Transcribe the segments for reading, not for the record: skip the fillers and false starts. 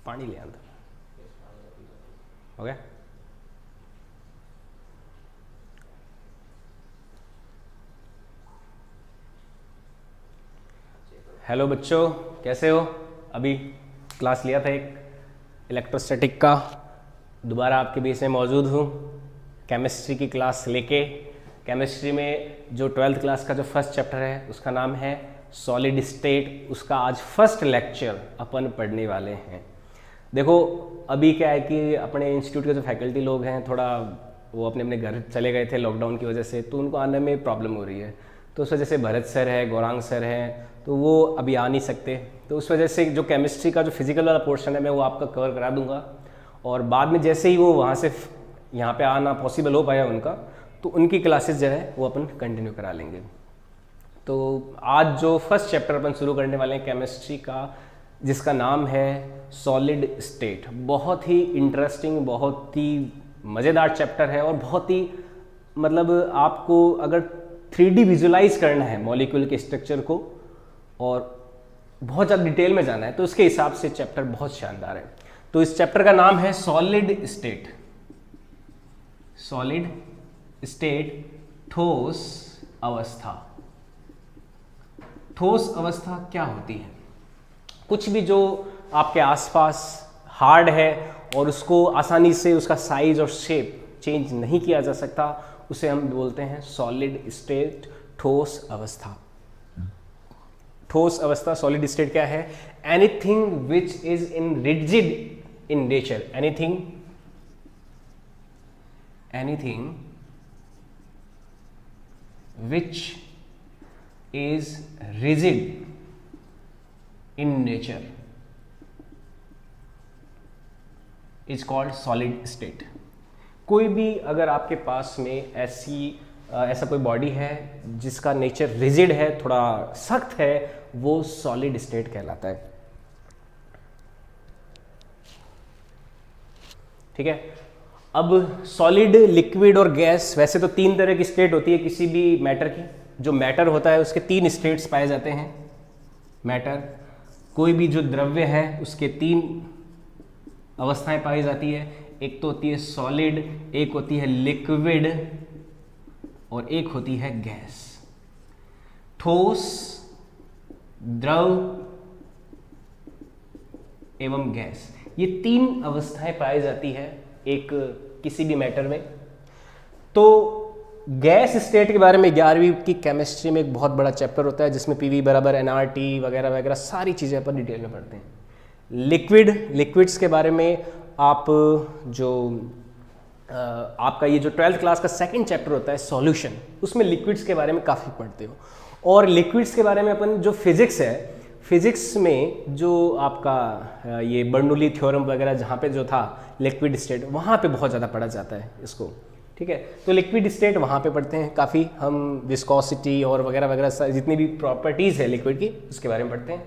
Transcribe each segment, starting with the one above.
पानी ले अंदर, हो गया। हेलो बच्चों, कैसे हो? अभी क्लास लिया था एक इलेक्ट्रोस्टैटिक का, दोबारा आपके बीच में मौजूद हूँ केमिस्ट्री की क्लास लेके। केमिस्ट्री में जो 12th क्लास का जो फर्स्ट चैप्टर है उसका नाम है सॉलिड स्टेट, उसका आज फर्स्ट लेक्चर अपन पढ़ने वाले हैं। देखो अभी क्या है कि अपने इंस्टीट्यूट के जो फैकल्टी लोग हैं थोड़ा वो अपने अपने घर चले गए थे लॉकडाउन की वजह से, तो उनको आने में प्रॉब्लम हो रही है। तो उस वजह से भरत सर है, गौरांग सर हैं, तो वो अभी आ नहीं सकते। तो उस वजह से जो केमिस्ट्री का जो फिजिकल वाला पोर्शन है मैं वो आपका कवर करा दूंगा, और बाद में जैसे ही वो वहाँ से यहाँ पे आना पॉसिबल हो पाया उनका, तो उनकी क्लासेस जो है वो अपन कंटिन्यू करा लेंगे। तो आज जो फर्स्ट चैप्टर अपन शुरू करने वाले हैं केमिस्ट्री का, जिसका नाम है सॉलिड स्टेट, बहुत ही इंटरेस्टिंग, बहुत ही मज़ेदार चैप्टर है, और बहुत ही मतलब आपको अगर 3D विजुलाइज करना है मॉलिक्यूल के स्ट्रक्चर को और बहुत ज़्यादा डिटेल में जाना है, तो उसके हिसाब से चैप्टर बहुत शानदार है। तो इस चैप्टर का नाम है सॉलिड स्टेट। सॉलिड स्टेट, ठोस अवस्था। ठोस अवस्था क्या होती है? कुछ भी जो आपके आसपास हार्ड है और उसको आसानी से उसका साइज और शेप चेंज नहीं किया जा सकता, उसे हम बोलते हैं सॉलिड स्टेट, ठोस अवस्था। ठोस अवस्था, सॉलिड स्टेट क्या है? Anything which is in rigid in nature, anything which is rigid in nature is called solid state। कोई भी अगर आपके पास में ऐसा कोई बॉडी है जिसका नेचर रिजिड है, थोड़ा सख्त है, वो सॉलिड स्टेट कहलाता है। ठीक है। अब सॉलिड, लिक्विड और गैस, वैसे तो 3 तरह की स्टेट होती है किसी भी मैटर की। जो मैटर होता है उसके 3 स्टेट्स पाए जाते हैं। मैटर, कोई भी जो द्रव्य है उसके 3 अवस्थाएं पाई जाती है। एक तो होती है सॉलिड, एक होती है लिक्विड, और एक होती है गैस। ठोस, द्रव एवं गैस, ये 3 अवस्थाएं पाई जाती है एक किसी भी मैटर में। तो गैस स्टेट के बारे में 11वीं की केमिस्ट्री में एक बहुत बड़ा चैप्टर होता है जिसमें PV बराबर nRT वगैरह वगैरह सारी चीज़ें अपन डिटेल में पढ़ते हैं। लिक्विड्स के बारे में आप जो आपका ये जो 12th क्लास का सेकंड चैप्टर होता है सॉल्यूशन, उसमें लिक्विड्स के बारे में काफ़ी पढ़ते हो। और लिक्विड्स के बारे में अपन जो फिजिक्स है, फिजिक्स में जो आपका ये बर्नौली थ्योरम वगैरह जहाँ पे जो था लिक्विड स्टेट, वहाँ पे बहुत ज़्यादा पढ़ा जाता है इसको। ठीक है। तो लिक्विड स्टेट वहाँ पे पढ़ते हैं काफ़ी हम, विस्कोसिटी और वगैरह वगैरह जितनी भी प्रॉपर्टीज़ है लिक्विड की उसके बारे में पढ़ते हैं।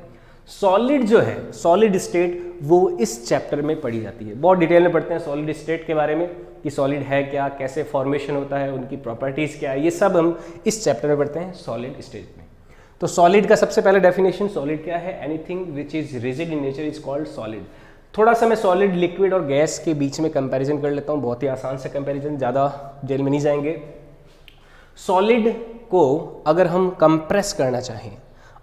सॉलिड जो है, सॉलिड स्टेट, वो इस चैप्टर में पढ़ी जाती है। बहुत डिटेल में पढ़ते हैं सॉलिड स्टेट के बारे में कि सॉलिड है क्या, कैसे फॉर्मेशन होता है, उनकी प्रॉपर्टीज़ क्या है, ये सब हम इस चैप्टर में पढ़ते हैं सॉलिड स्टेट में। तो सॉलिड का सबसे पहले डेफिनेशन, सॉलिड क्या है? Anything which is rigid in nature is called solid. थोड़ा सा मैं सॉलिड, लिक्विड और गैस के बीच में कंपैरिजन कर लेता हूँ, बहुत ही आसान से कंपैरिजन, ज़्यादा जेल में नहीं जाएंगे। सॉलिड को अगर हम कंप्रेस करना चाहें,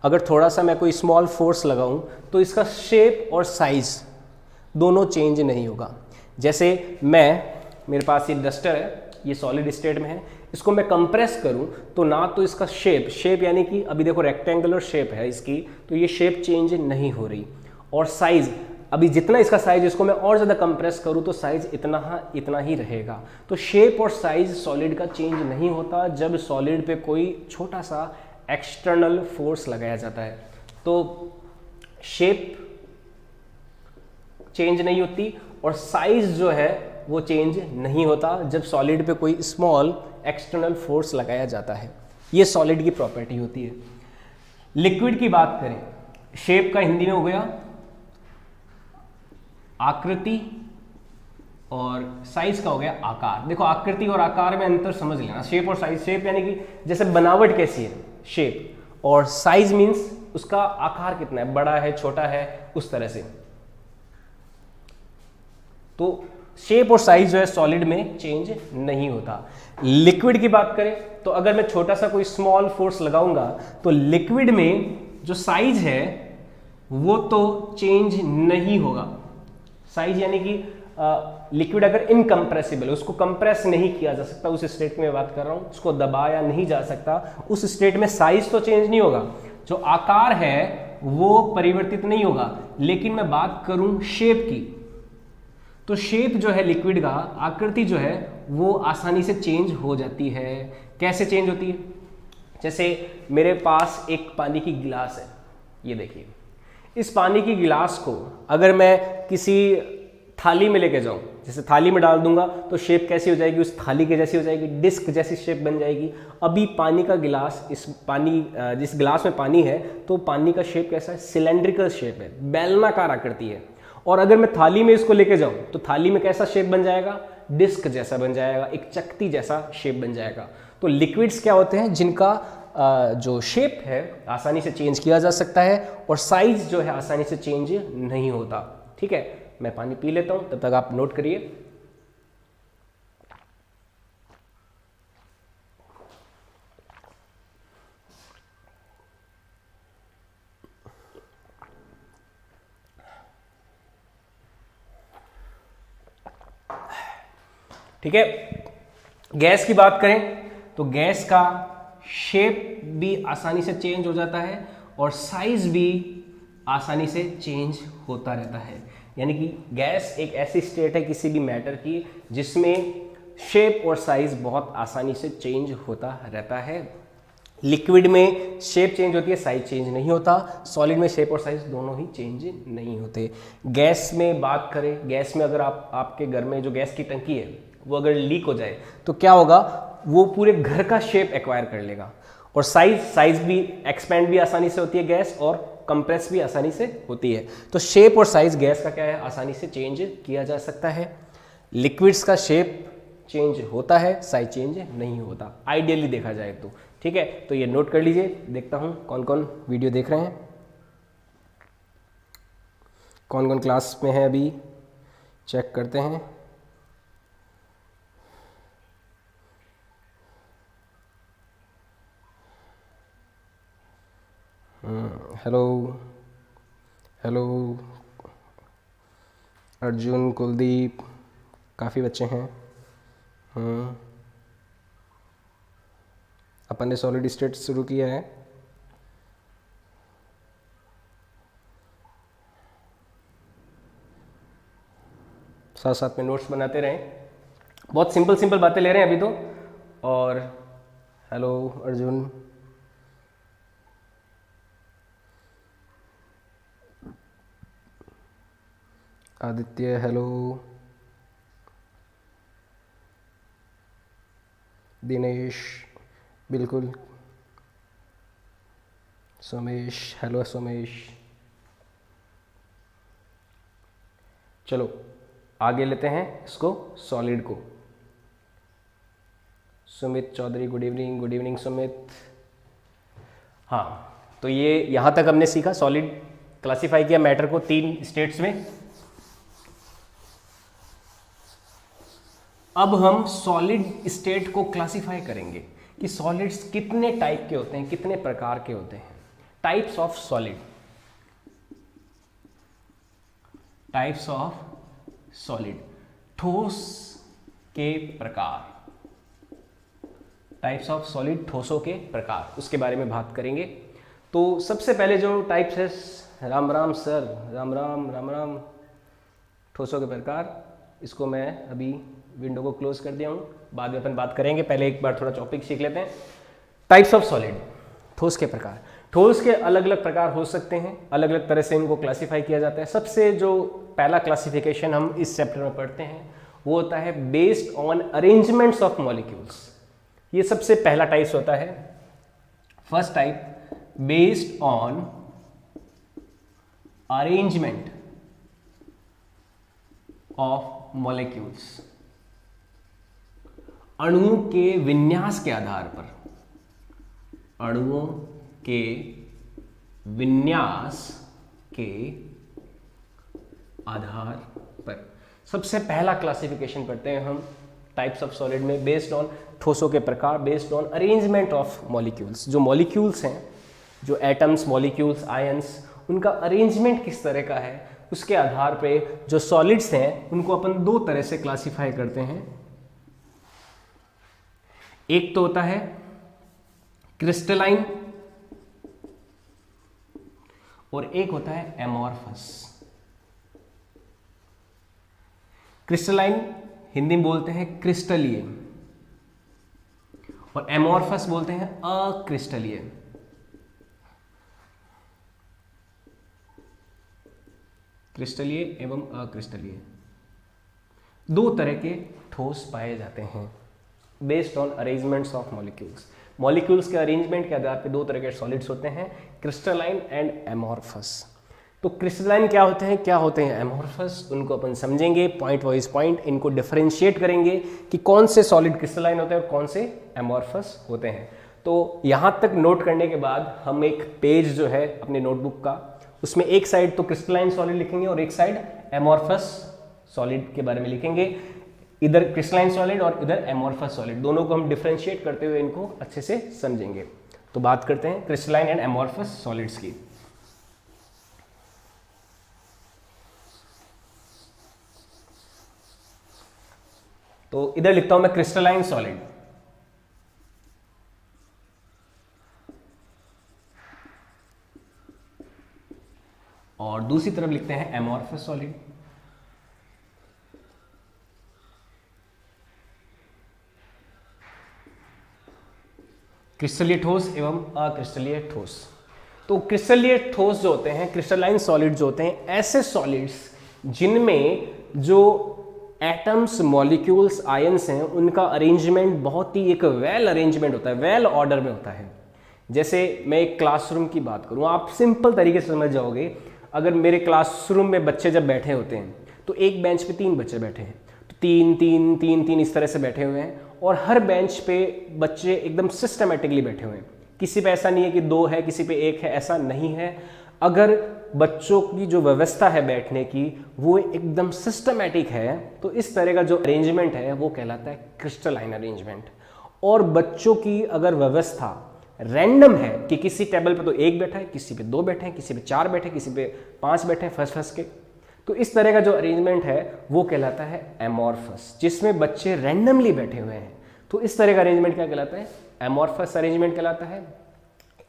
अगर थोड़ा सा मैं कोई स्मॉल फोर्स लगाऊं, तो इसका शेप और साइज दोनों चेंज नहीं होगा। जैसे मेरे पास ये डस्टर है, ये सॉलिड स्टेट में है, इसको मैं कंप्रेस करूं तो ना तो इसका शेप यानी कि अभी देखो रेक्टेंगुलर शेप है इसकी, तो ये शेप चेंज नहीं हो रही। और साइज, अभी जितना इसका साइज, इसको मैं और ज़्यादा कंप्रेस करूं तो साइज इतना ही रहेगा। तो शेप और साइज सॉलिड का चेंज नहीं होता जब सॉलिड पे कोई छोटा सा एक्सटर्नल फोर्स लगाया जाता है। तो शेप चेंज नहीं होती और साइज जो है वो चेंज नहीं होता जब सॉलिड पे कोई स्मॉल एक्सटर्नल फोर्स लगाया जाता है। ये सॉलिड की प्रॉपर्टी होती है। लिक्विड की बात करें, शेप का हिंदी में हो गया आकृति, और साइज का हो गया आकार। देखो आकृति और आकार में अंतर समझ लेना। शेप और साइज, शेप यानी कि जैसे बनावट कैसी है शेप, और साइज मीन्स उसका आकार कितना है, बड़ा है छोटा है, उस तरह से। तो शेप और साइज जो है सॉलिड में चेंज नहीं होता। लिक्विड की बात करें तो अगर मैं छोटा सा कोई स्मॉल फोर्स लगाऊंगा तो लिक्विड में जो साइज है वो तो चेंज नहीं होगा। साइज यानी कि लिक्विड अगर इनकम्प्रेसिबल है, उसको कंप्रेस नहीं किया जा सकता, उस स्टेट में बात कर रहा हूं, उसको दबाया नहीं जा सकता, उस स्टेट में साइज तो चेंज नहीं होगा, जो आकार है वो परिवर्तित नहीं होगा। लेकिन मैं बात करूं शेप की, तो शेप जो है लिक्विड का, आकृति जो है वो आसानी से चेंज हो जाती है। कैसे चेंज होती है? जैसे मेरे पास एक पानी की गिलास है, ये देखिए, इस पानी की गिलास को अगर मैं किसी थाली में लेके जाऊं, जैसे थाली में डाल दूंगा तो शेप कैसी हो जाएगी? उस थाली के जैसी हो जाएगी, डिस्क जैसी शेप बन जाएगी। अभी पानी का गिलास, जिस गिलास में पानी है तो पानी का शेप कैसा है? सिलेंड्रिकल शेप है, बेलनाकार आकृति है। और अगर मैं थाली में इसको लेके जाऊं तो थाली में कैसा शेप बन जाएगा? डिस्क जैसा बन जाएगा, एक चकती जैसा शेप बन जाएगा। तो लिक्विड्स क्या होते हैं? जिनका जो शेप है आसानी से चेंज किया जा सकता है और साइज जो है आसानी से चेंज नहीं होता। ठीक है, मैं पानी पी लेता हूं, तब तक आप नोट करिए। ठीक है, गैस की बात करें तो गैस का शेप भी आसानी से चेंज हो जाता है और साइज भी आसानी से चेंज होता रहता है। यानी कि गैस एक ऐसी स्टेट है किसी भी मैटर की जिसमें शेप और साइज बहुत आसानी से चेंज होता रहता है। लिक्विड में शेप चेंज होती है, साइज चेंज नहीं होता। सॉलिड में शेप और साइज दोनों ही चेंज नहीं होते। गैस में बात करें, गैस में अगर आपके घर में जो गैस की टंकी है वो अगर लीक हो जाए तो क्या होगा? वो पूरे घर का शेप एक्वायर कर लेगा। और साइज भी एक्सपेंड भी आसानी से होती है गैस, और कंप्रेस भी आसानी से होती है। तो शेप और साइज गैस का क्या है? आसानी से चेंज किया जा सकता है। लिक्विड्स का शेप चेंज होता है, साइज चेंज नहीं होता, आइडियली देखा जाए तो। ठीक है, तो ये नोट कर लीजिए। देखता हूं कौन कौन वीडियो देख रहे हैं, कौन कौन क्लास में है, अभी चेक करते हैं। हेलो हेलो, अर्जुन, कुलदीप, काफ़ी बच्चे हैं। अपन ने सॉलिड स्टेट शुरू किया है। साथ साथ में नोट्स बनाते रहें, बहुत सिंपल बातें ले रहे हैं अभी तो। और हेलो अर्जुन, आदित्य, हेलो, दिनेश, बिल्कुल, सोमेश, हेलो सोमेश। चलो आगे लेते हैं इसको, सॉलिड को। Sumit Chaudhary, good evening. Good evening Sumit. हाँ, तो ये यहाँ तक हमने सीखा, सॉलिड क्लासिफाई किया मैटर को 3 स्टेट्स में। अब हम सॉलिड स्टेट को क्लासिफाई करेंगे कि सॉलिड्स कितने टाइप के होते हैं, कितने प्रकार के होते हैं। Types of solid, types of solid, ठोस के प्रकार, टाइप्स ऑफ सॉलिड, ठोसों के प्रकार, उसके बारे में बात करेंगे। तो सबसे पहले जो टाइप्स है, राम राम सर, राम राम राम राम, ठोसों के प्रकार, इसको मैं अभी विंडो को क्लोज कर दिया हूँ, बाद में अपन बात करेंगे। पहले एक बार थोड़ा टॉपिक सीख लेते हैं। टाइप्स ऑफ सॉलिड, ठोस के प्रकार। ठोस के अलग अलग प्रकार हो सकते हैं, अलग अलग तरह से इनको क्लासिफाई किया जाता है। सबसे जो पहला क्लासिफिकेशन हम इस चैप्टर में पढ़ते हैं वो होता है based on arrangements of molecules. ये सबसे पहला टाइप्स होता है, first type, based on arrangement of molecules, अणुओं के विन्यास के आधार पर, अणुओं के विन्यास के आधार पर। सबसे पहला क्लासिफिकेशन पढ़ते हैं हम टाइप्स ऑफ सॉलिड में, बेस्ड ऑन ठोसों के प्रकार, based on arrangement of molecules. जो मॉलिक्यूल्स हैं, जो एटम्स, मॉलिक्यूल्स, आयंस, उनका अरेंजमेंट किस तरह का है, उसके आधार पे जो सॉलिड्स हैं उनको अपन दो तरह से क्लासिफाई करते हैं। एक तो होता है क्रिस्टलाइन और एक होता है एमॉर्फस। क्रिस्टलाइन हिंदी में बोलते हैं क्रिस्टलीय और एमॉर्फस बोलते हैं अक्रिस्टलीय। क्रिस्टलीय एवं अक्रिस्टलीय दो तरह के ठोस पाए जाते हैं based on arrangements of molecules. Molecules के अरेंजमेंट के आधार पे दो तरह के सॉलिड्स होते हैं, क्रिस्टलाइन एंड एमॉर्फस। तो क्रिस्टलाइन क्या होते हैं, क्या होते हैं एमॉर्फस, उनको अपन समझेंगे पॉइंट वाइज पॉइंट, इनको डिफरेंशिएट करेंगे कि कौन से सॉलिड क्रिस्टलाइन होते हैं और कौन से एमॉर्फस होते हैं। तो यहाँ तक नोट करने के बाद हम एक पेज जो है अपने नोटबुक का, उसमें एक साइड तो क्रिस्टलाइन सॉलिड लिखेंगे और एक साइड एमॉर्फस सॉलिड के बारे में लिखेंगे। इधर क्रिस्टलाइन सॉलिड और इधर एमॉर्फस सॉलिड, दोनों को हम डिफरेंशिएट करते हुए इनको अच्छे से समझेंगे। तो बात करते हैं क्रिस्टलाइन एंड एमॉर्फस सॉलिड्स की। तो इधर लिखता हूं मैं क्रिस्टलाइन सॉलिड, और दूसरी तरफ लिखते हैं एमॉर्फस सॉलिड। क्रिस्टलीय ठोस एवं अक्रिस्टलीय ठोस। तो क्रिस्टलीय ठोस जो होते हैं, क्रिस्टलाइन सॉलिड जो होते हैं, ऐसे सॉलिड्स जिनमें जो एटम्स, मॉलिक्यूल्स, आयंस हैं, उनका अरेंजमेंट बहुत ही एक वेल अरेंजमेंट होता है, वेल ऑर्डर में होता है। जैसे मैं एक क्लासरूम की बात करूं, आप सिंपल तरीके से समझ जाओगे। अगर मेरे क्लासरूम में बच्चे जब बैठे होते हैं तो एक बेंच पे 3 बच्चे बैठे हैं, तो 3 3 3 3 इस तरह से बैठे हुए हैं, और हर बेंच पे बच्चे एकदम सिस्टमेटिकली बैठे हुए हैं। किसी पे ऐसा नहीं है कि 2 है, किसी पे 1 है, ऐसा नहीं है। अगर बच्चों की जो व्यवस्था है बैठने की वो एकदम सिस्टमेटिक है, तो इस तरह का जो अरेंजमेंट है वो कहलाता है क्रिस्टलाइन अरेंजमेंट। और बच्चों की अगर व्यवस्था रैंडम है कि किसी टेबल पे तो 1 बैठा है, किसी पे 2 बैठे हैं, किसी पे 4 बैठे, किसी पे 5 बैठे हैं फंस के, तो इस तरह का जो अरेंजमेंट है वो कहलाता है एमॉर्फस, जिसमें बच्चे रैंडमली बैठे हुए हैं। तो इस तरह का अरेंजमेंट क्या कहलाता है, एमॉर्फस अरेंजमेंट कहलाता है।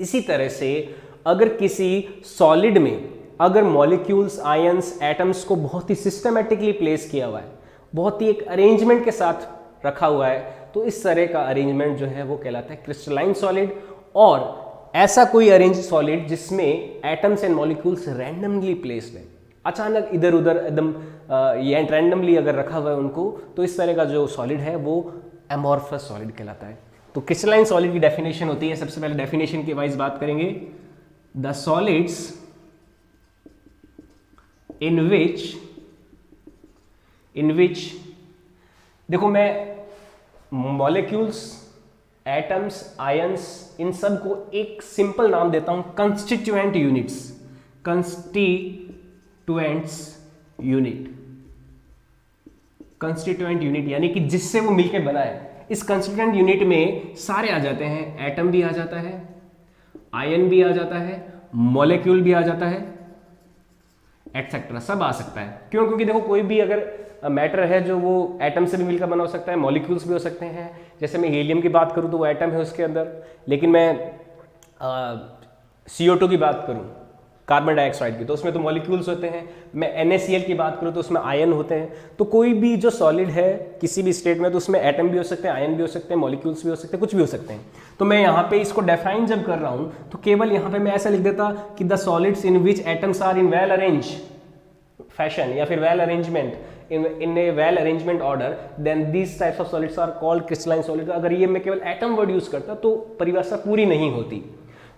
इसी तरह से अगर किसी सॉलिड में अगर मॉलिक्यूल्स, आयंस, एटम्स को बहुत ही सिस्टमेटिकली प्लेस किया हुआ है, बहुत ही एक अरेंजमेंट के साथ रखा हुआ है, तो इस तरह का अरेंजमेंट जो है वो कहलाता है क्रिस्टलाइन सॉलिड। और ऐसा कोई अरेंज सॉलिड जिसमें atoms and molecules randomly placed है, अचानक इधर उधर एकदम ये रैंडमली अगर रखा हुआ है उनको, तो इस तरह का जो सॉलिड है वो एमॉर्फस सॉलिड कहलाता है। तो क्रिस्टलाइन सॉलिड की डेफिनेशन होती है, सबसे पहले डेफिनेशन के वाइज बात करेंगे। द सॉलिड्स इन विच देखो, मैं मॉलिक्यूल्स, एटम्स, आयंस, इन सब को एक सिंपल नाम देता हूं, कंस्टिट्यूएंट यूनिट्स। कंस्टिट्यूएंट यूनिट यानी कि जिससे वो मिलकर बना है। इस कंस्टिट्यूएंट यूनिट में सारे आ जाते हैं, एटम भी आ जाता है, आयन भी आ जाता है, मॉलिक्यूल भी आ जाता है, एटसेट्रा, सब आ सकता है। क्यों? क्योंकि देखो, कोई भी अगर मैटर है जो वो एटम से भी मिलकर बना हो सकता है, मॉलिक्यूल्स भी हो सकते हैं। जैसे मैं हीलियम की बात करूं तो वो एटम है उसके अंदर, लेकिन मैं CO2 की बात करूं, कार्बन डाइऑक्साइड की, तो उसमें तो मॉलिक्यूल्स होते हैं। मैं NaCl की बात करूं तो उसमें आयन होते हैं। तो कोई भी जो सॉलिड है किसी भी स्टेट में, तो उसमें एटम भी हो सकते हैं, आयन भी हो सकते हैं, मॉलिक्यूल्स भी हो सकते हैं, कुछ भी हो सकते हैं। तो मैं यहाँ पे इसको डिफाइन जब कर रहा हूं तो केवल यहाँ पे मैं ऐसा लिख देता कि the solids in which atoms are in well arrange fashion, या फिर well arrangement, in a well arrangement order, then these types of solids are called crystalline solid। अगर ये मैं केवल एटम वर्ड यूज करता तो परिभाषा पूरी नहीं होती।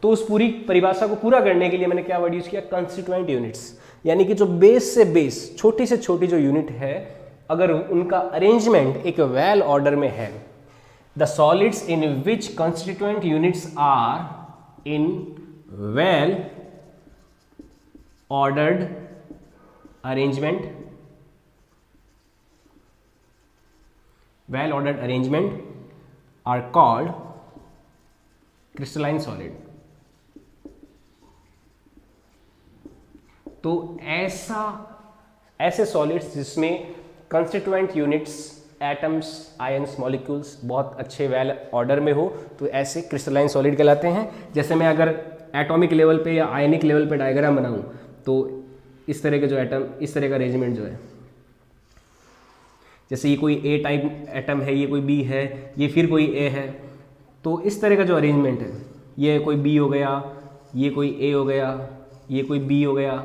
तो उस पूरी परिभाषा को पूरा करने के लिए मैंने क्या वर्ड यूज किया, कंस्टिट्यूएंट यूनिट्स, यानी कि जो बेस से बेस, छोटी से छोटी जो यूनिट है, अगर उनका अरेंजमेंट एक वेल ऑर्डर में है, the solids in which constituent units are in well ordered arrangement well ordered arrangement are called crystalline solid. तो ऐसे सॉलिड्स जिसमें constituent units, atoms, ions, molecules बहुत अच्छे वेल ऑर्डर में हो, तो ऐसे क्रिस्टलाइन सॉलिड कहलाते हैं। जैसे मैं अगर एटॉमिक लेवल पे या आयनिक लेवल पे डायग्राम बनाऊं, तो इस तरह के जो एटम, इस तरह का अरेंजमेंट जो है, जैसे ये कोई ए टाइप एटम है, ये कोई बी है, ये फिर कोई ए है, तो इस तरह का जो अरेंजमेंट है, ये कोई बी हो गया, ये कोई ए हो गया, ये कोई बी हो गया,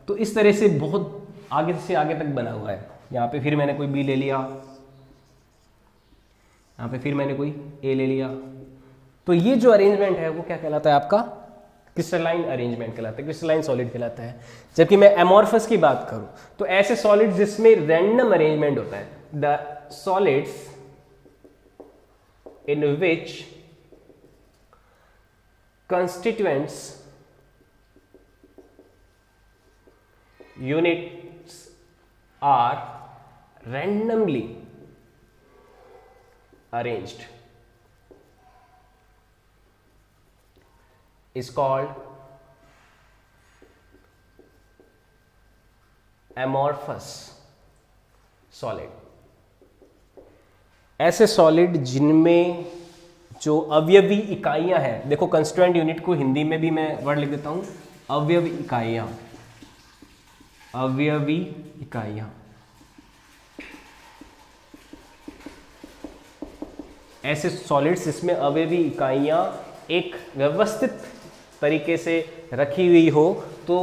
तो इस तरह से बहुत आगे से आगे तक बना हुआ है। यहाँ पे फिर मैंने कोई बी ले लिया, यहाँ पे फिर मैंने कोई ए ले लिया, तो ये जो अरेंजमेंट है वो क्या कहलाता है आपका? क्रिस्टलाइन अरेंजमेंट कहलाता है, क्रिस्टलाइन सॉलिड कहलाता है। जबकि मैं एमॉर्फस की बात करूं तो ऐसे सॉलिड जिसमें रैंडम अरेंजमेंट होता है, the solids in which constituents units are randomly arranged is called amorphous solid। ऐसे सॉलिड जिनमें जो अवयवी इकाइयां हैं, देखो कंस्टिट्यूएंट यूनिट को हिंदी में भी मैं वर्ड लिख देता हूं, अवयवी इकाइयां, अवयवी इकाइयां। ऐसे सॉलिड्स जिसमें अवयवी इकाइयां एक व्यवस्थित तरीके से रखी हुई हो, तो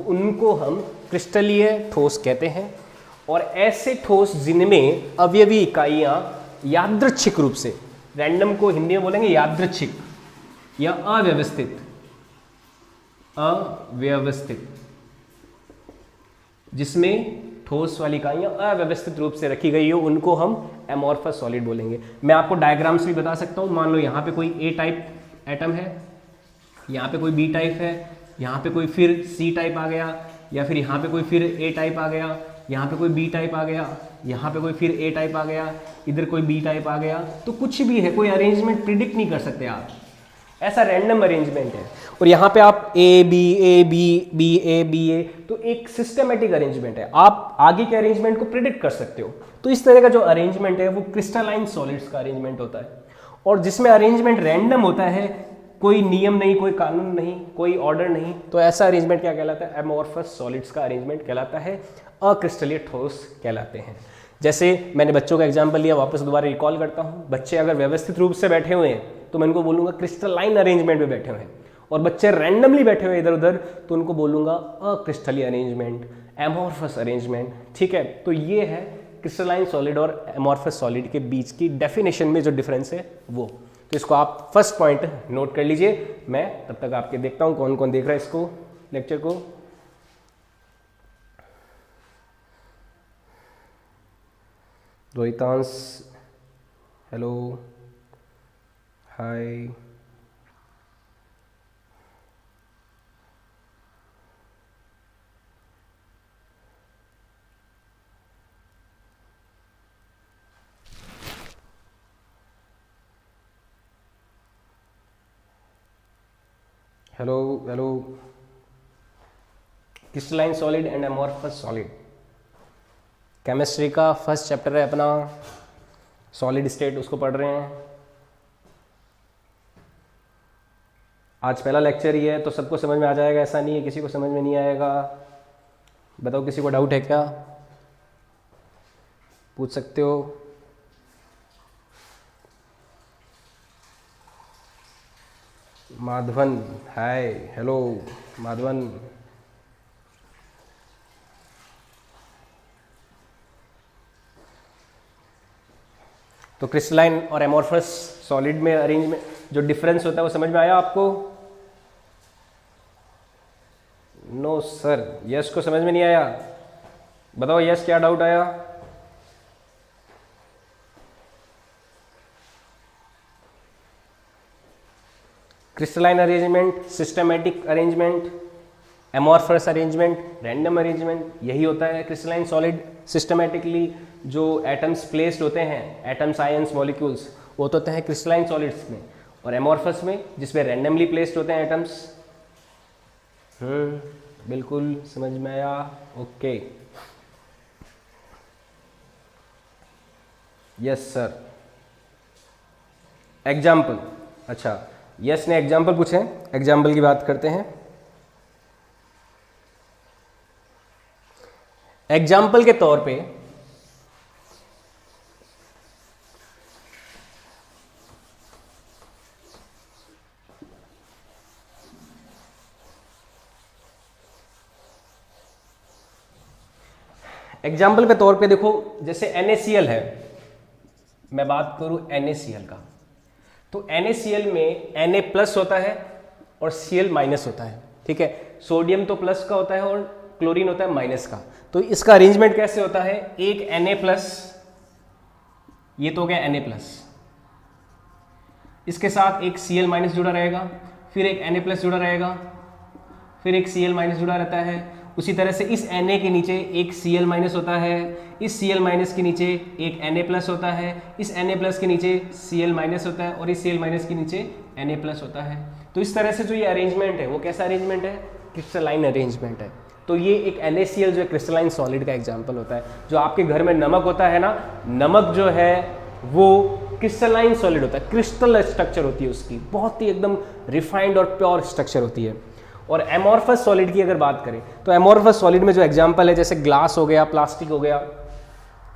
उनको हम क्रिस्टलीय ठोस कहते हैं। और ऐसे ठोस जिनमें अवयवी इकाइयां यादृच्छिक रूप से, रैंडम को हिंदी में बोलेंगे यादृच्छिक या अव्यवस्थित, अव्यवस्थित, जिसमें ठोस वाली इकाइयां अव्यवस्थित रूप से रखी गई हो, उनको हम एमॉर्फस सॉलिड बोलेंगे। मैं आपको डायग्राम्स भी बता सकता हूं। मान लो यहाँ पे कोई ए टाइप एटम है, यहाँ पे कोई बी टाइप है, यहाँ पे कोई फिर सी टाइप आ गया, या फिर यहाँ पे कोई फिर ए टाइप आ गया, यहाँ पे कोई बी टाइप आ गया, यहाँ पे कोई फिर ए टाइप आ गया, इधर कोई बी टाइप आ गया, तो कुछ भी है, कोई अरेंजमेंट प्रिडिक्ट नहीं कर सकते आप, ऐसा रैंडम अरेंजमेंट है। और यहाँ पे आप ए बी बी ए, तो एक सिस्टमेटिक अरेंजमेंट है, आप आगे के अरेंजमेंट को प्रिडिक्ट कर सकते हो। तो इस तरह का जो अरेंजमेंट है वो क्रिस्टलाइन सॉलिड्स का अरेंजमेंट होता है। और जिसमें अरेंजमेंट रैंडम होता है, कोई नियम नहीं, कोई कानून नहीं, कोई ऑर्डर नहीं, तो ऐसा अरेंजमेंट क्या कहलाता है? एमॉर्फस सॉलिड्स का अरेंजमेंट कहलाता है, अक्रिस्टलीय ठोस कहलाते हैं। जैसे मैंने बच्चों का एग्जांपल लिया, वापस दोबारा रिकॉल करता हूँ। बच्चे अगर व्यवस्थित रूप से बैठे हुए हैं तो मैं उनको बोलूँगा क्रिस्टलाइन अरेंजमेंट में बैठे हुए हैं, और बच्चे रैंडमली बैठे हुए इधर उधर तो उनको बोलूँगा अक्रिस्टलीय अरेंजमेंट, एमॉर्फस अरेंजमेंट। ठीक है, तो ये है क्रिस्टलाइन सॉलिड और एमॉर्फस सॉलिड के बीच की डेफिनेशन में जो डिफरेंस है वो। तो इसको आप फर्स्ट पॉइंट नोट कर लीजिए। मैं तब तक आपके देखता हूँ कौन कौन देख रहा है इसको, लेक्चर को। Rohitansh, hello, hi, hello hello. Crystalline solid and amorphous solid, chemistry का फर्स्ट चैप्टर है अपना, सॉलिड स्टेट, उसको पढ़ रहे हैं। आज पहला लेक्चर ही है तो सबको समझ में आ जाएगा, ऐसा नहीं है किसी को समझ में नहीं आएगा। बताओ किसी को डाउट है क्या? पूछ सकते हो। माधवन, हाय, हेलो माधवन। तो क्रिस्टलाइन और एमॉर्फस सॉलिड में अरेंजमेंट जो डिफरेंस होता है वो समझ में आया आपको? नो सर, यस को समझ में नहीं आया? बताओ यस, क्या डाउट आया? Crystalline arrangement, systematic arrangement, amorphous arrangement, random arrangement, यही होता है क्रिस्टलाइन सॉलिड। सिस्टमेटिकली जो एटम्स प्लेस्ड होते हैं, एटम्स, आयंस, मॉलिक्यूल्स, वो तो होते हैं क्रिस्टलाइन सॉलिड्स में, और एमॉर्फस में जिसमें रैंडमली प्लेस्ड होते हैं एटम्स। बिल्कुल समझ में आया? Okay, yes sir. एग्जाम्पल, अच्छा यस ने एग्जाम्पल पूछे, एग्जाम्पल की बात करते हैं। एग्जाम्पल के तौर पे एग्जाम्पल के तौर पे देखो, जैसे NaCl है, मैं बात करूं NaCl का, तो NaCl में Na प्लस होता है और Cl माइनस होता है, ठीक है। सोडियम तो प्लस का होता है और क्लोरीन होता है माइनस का। तो इसका अरेंजमेंट कैसे होता है, एक Na प्लस, ये तो हो गया Na प्लस, इसके साथ एक Cl माइनस जुड़ा रहेगा, फिर एक Na प्लस जुड़ा रहेगा, फिर एक Cl माइनस जुड़ा रहता है। उसी तरह से इस Na के नीचे एक Cl माइनस होता है, इस Cl माइनस के नीचे एक Na प्लस होता है, इस Na प्लस के नीचे Cl माइनस होता है, और इस Cl माइनस के नीचे Na प्लस होता है। तो इस तरह से जो ये अरेंजमेंट है वो कैसा अरेंजमेंट है, क्रिस्टलाइन अरेंजमेंट है। तो ये एक NaCl जो है क्रिस्टलाइन सॉलिड का एग्जाम्पल होता है। जो आपके घर में नमक होता है ना, नमक जो है वो क्रिस्टलाइन सॉलिड होता है, क्रिस्टल स्ट्रक्चर होती है उसकी, बहुत ही एकदम रिफाइंड और प्योर स्ट्रक्चर होती है। और एमॉर्फस सॉलिड की अगर बात करें तो एमॉर्फस सॉलिड में जो एग्जाम्पल है, जैसे ग्लास हो गया, प्लास्टिक हो गया।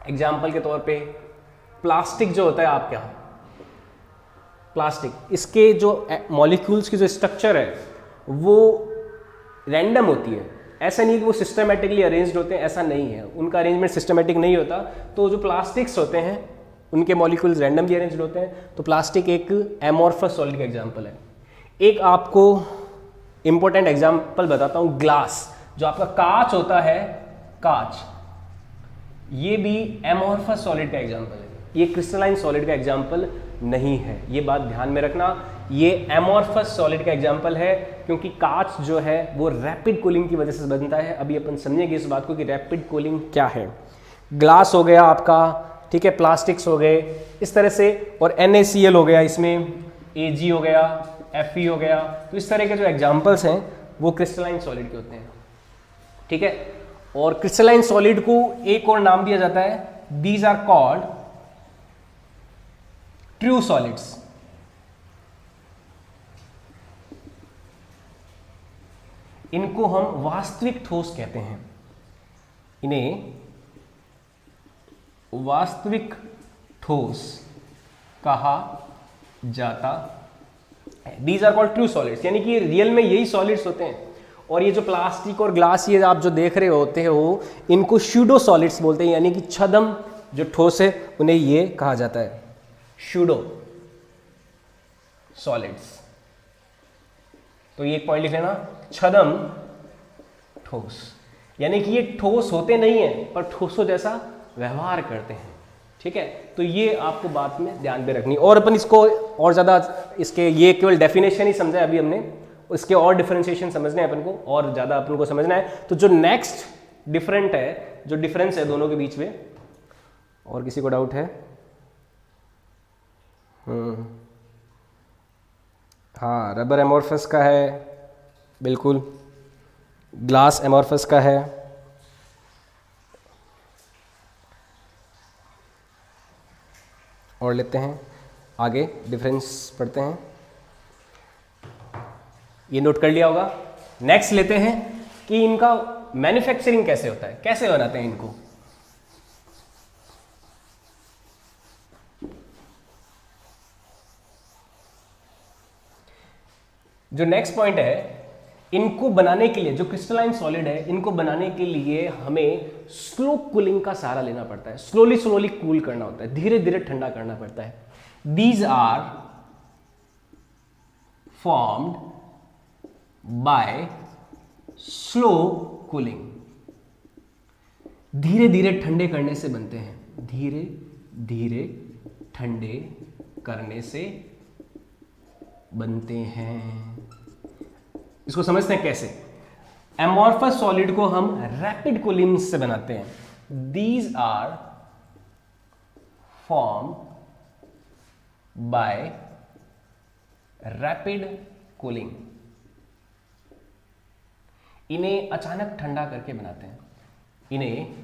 एग्जाम्पल के तौर पे प्लास्टिक जो होता है आपके यहाँ, प्लास्टिक, इसके जो मॉलिक्यूल्स की जो स्ट्रक्चर है वो रैंडम होती है। ऐसा नहीं कि वो सिस्टमेटिकली अरेंज्ड होते हैं, ऐसा नहीं है, उनका अरेंजमेंट सिस्टमेटिक नहीं होता। तो जो प्लास्टिक्स होते हैं उनके मॉलिक्यूल्स रैंडमली अरेंज्ड होते हैं। तो प्लास्टिक एक एमॉर्फस सॉलिड का एग्जाम्पल है। एक आपको इंपॉर्टेंट एग्जाम्पल बताता हूं, ग्लास, जो आपका कांच होता है, कांच, ये भी एमॉर्फस सॉलिड का एग्जाम्पल है, ये क्रिस्टलाइन सॉलिड का एग्जाम्पल नहीं है। ये बात ध्यान में रखना, ये एमॉर्फस सॉलिड का एग्जाम्पल है, क्योंकि कांच जो है वो रैपिड कूलिंग की वजह से बनता है। अभी अपन समझेंगे इस बात को कि रैपिड कूलिंग क्या है। ग्लास हो गया आपका, ठीक है, प्लास्टिक्स हो गए इस तरह से, और NaCl हो गया, इसमें Ag हो गया, Fe हो गया। तो इस तरह के जो एग्जाम्पल्स हैं वो क्रिस्टलाइन सॉलिड के होते हैं, ठीक है। और क्रिस्टलाइन सॉलिड को एक और नाम दिया जाता है, these are called true solids. इनको हम वास्तविक ठोस कहते हैं, इन्हें वास्तविक ठोस कहा जाता है। These are called true solids, यानी कि रियल में यही सॉलिड्स होते हैं। और ये जो प्लास्टिक और ग्लास ये आप जो देख रहे होते हो, इनको स्यूडो सॉलिड्स बोलते हैं, यानी कि छद्म जो ठोस है उन्हें ये कहा जाता है स्यूडो सॉलिड्स। तो ये एक पॉइंट लिख लेना, छद्म ठोस, यानी कि ये ठोस होते नहीं है पर ठोसों जैसा व्यवहार करते हैं, ठीक है। तो ये आपको बात में ध्यान में रखनी। और अपन इसको और ज़्यादा इसके, ये केवल डेफिनेशन ही समझा है अभी हमने, इसके और डिफरेंशिएशन समझना है अपन को, और ज़्यादा अपन को समझना है। तो जो नेक्स्ट डिफरेंट है, जो डिफरेंस है दोनों के बीच में, और किसी को डाउट है? हाँ, रबर एमॉर्फस का है, बिल्कुल, ग्लास एमॉर्फस का है। और लेते हैं आगे, डिफरेंस पढ़ते हैं, ये नोट कर लिया होगा। नेक्स्ट लेते हैं कि इनका मैन्युफैक्चरिंग कैसे होता है, कैसे बनाते हैं इनको। जो नेक्स्ट पॉइंट है, इनको बनाने के लिए, जो क्रिस्टलाइन सॉलिड है, इनको बनाने के लिए हमें स्लो कूलिंग का सहारा लेना पड़ता है। स्लोली स्लोली कूल करना होता है, धीरे धीरे ठंडा करना पड़ता है। These are formed by slow cooling, धीरे धीरे ठंडे करने से बनते हैं, धीरे धीरे ठंडे करने से बनते हैं। इसको समझते हैं कैसे। एमॉर्फस सॉलिड को हम रैपिड कूलिंग से बनाते हैं. These are form by rapid cooling. इन्हें अचानक ठंडा करके बनाते हैं. इन्हें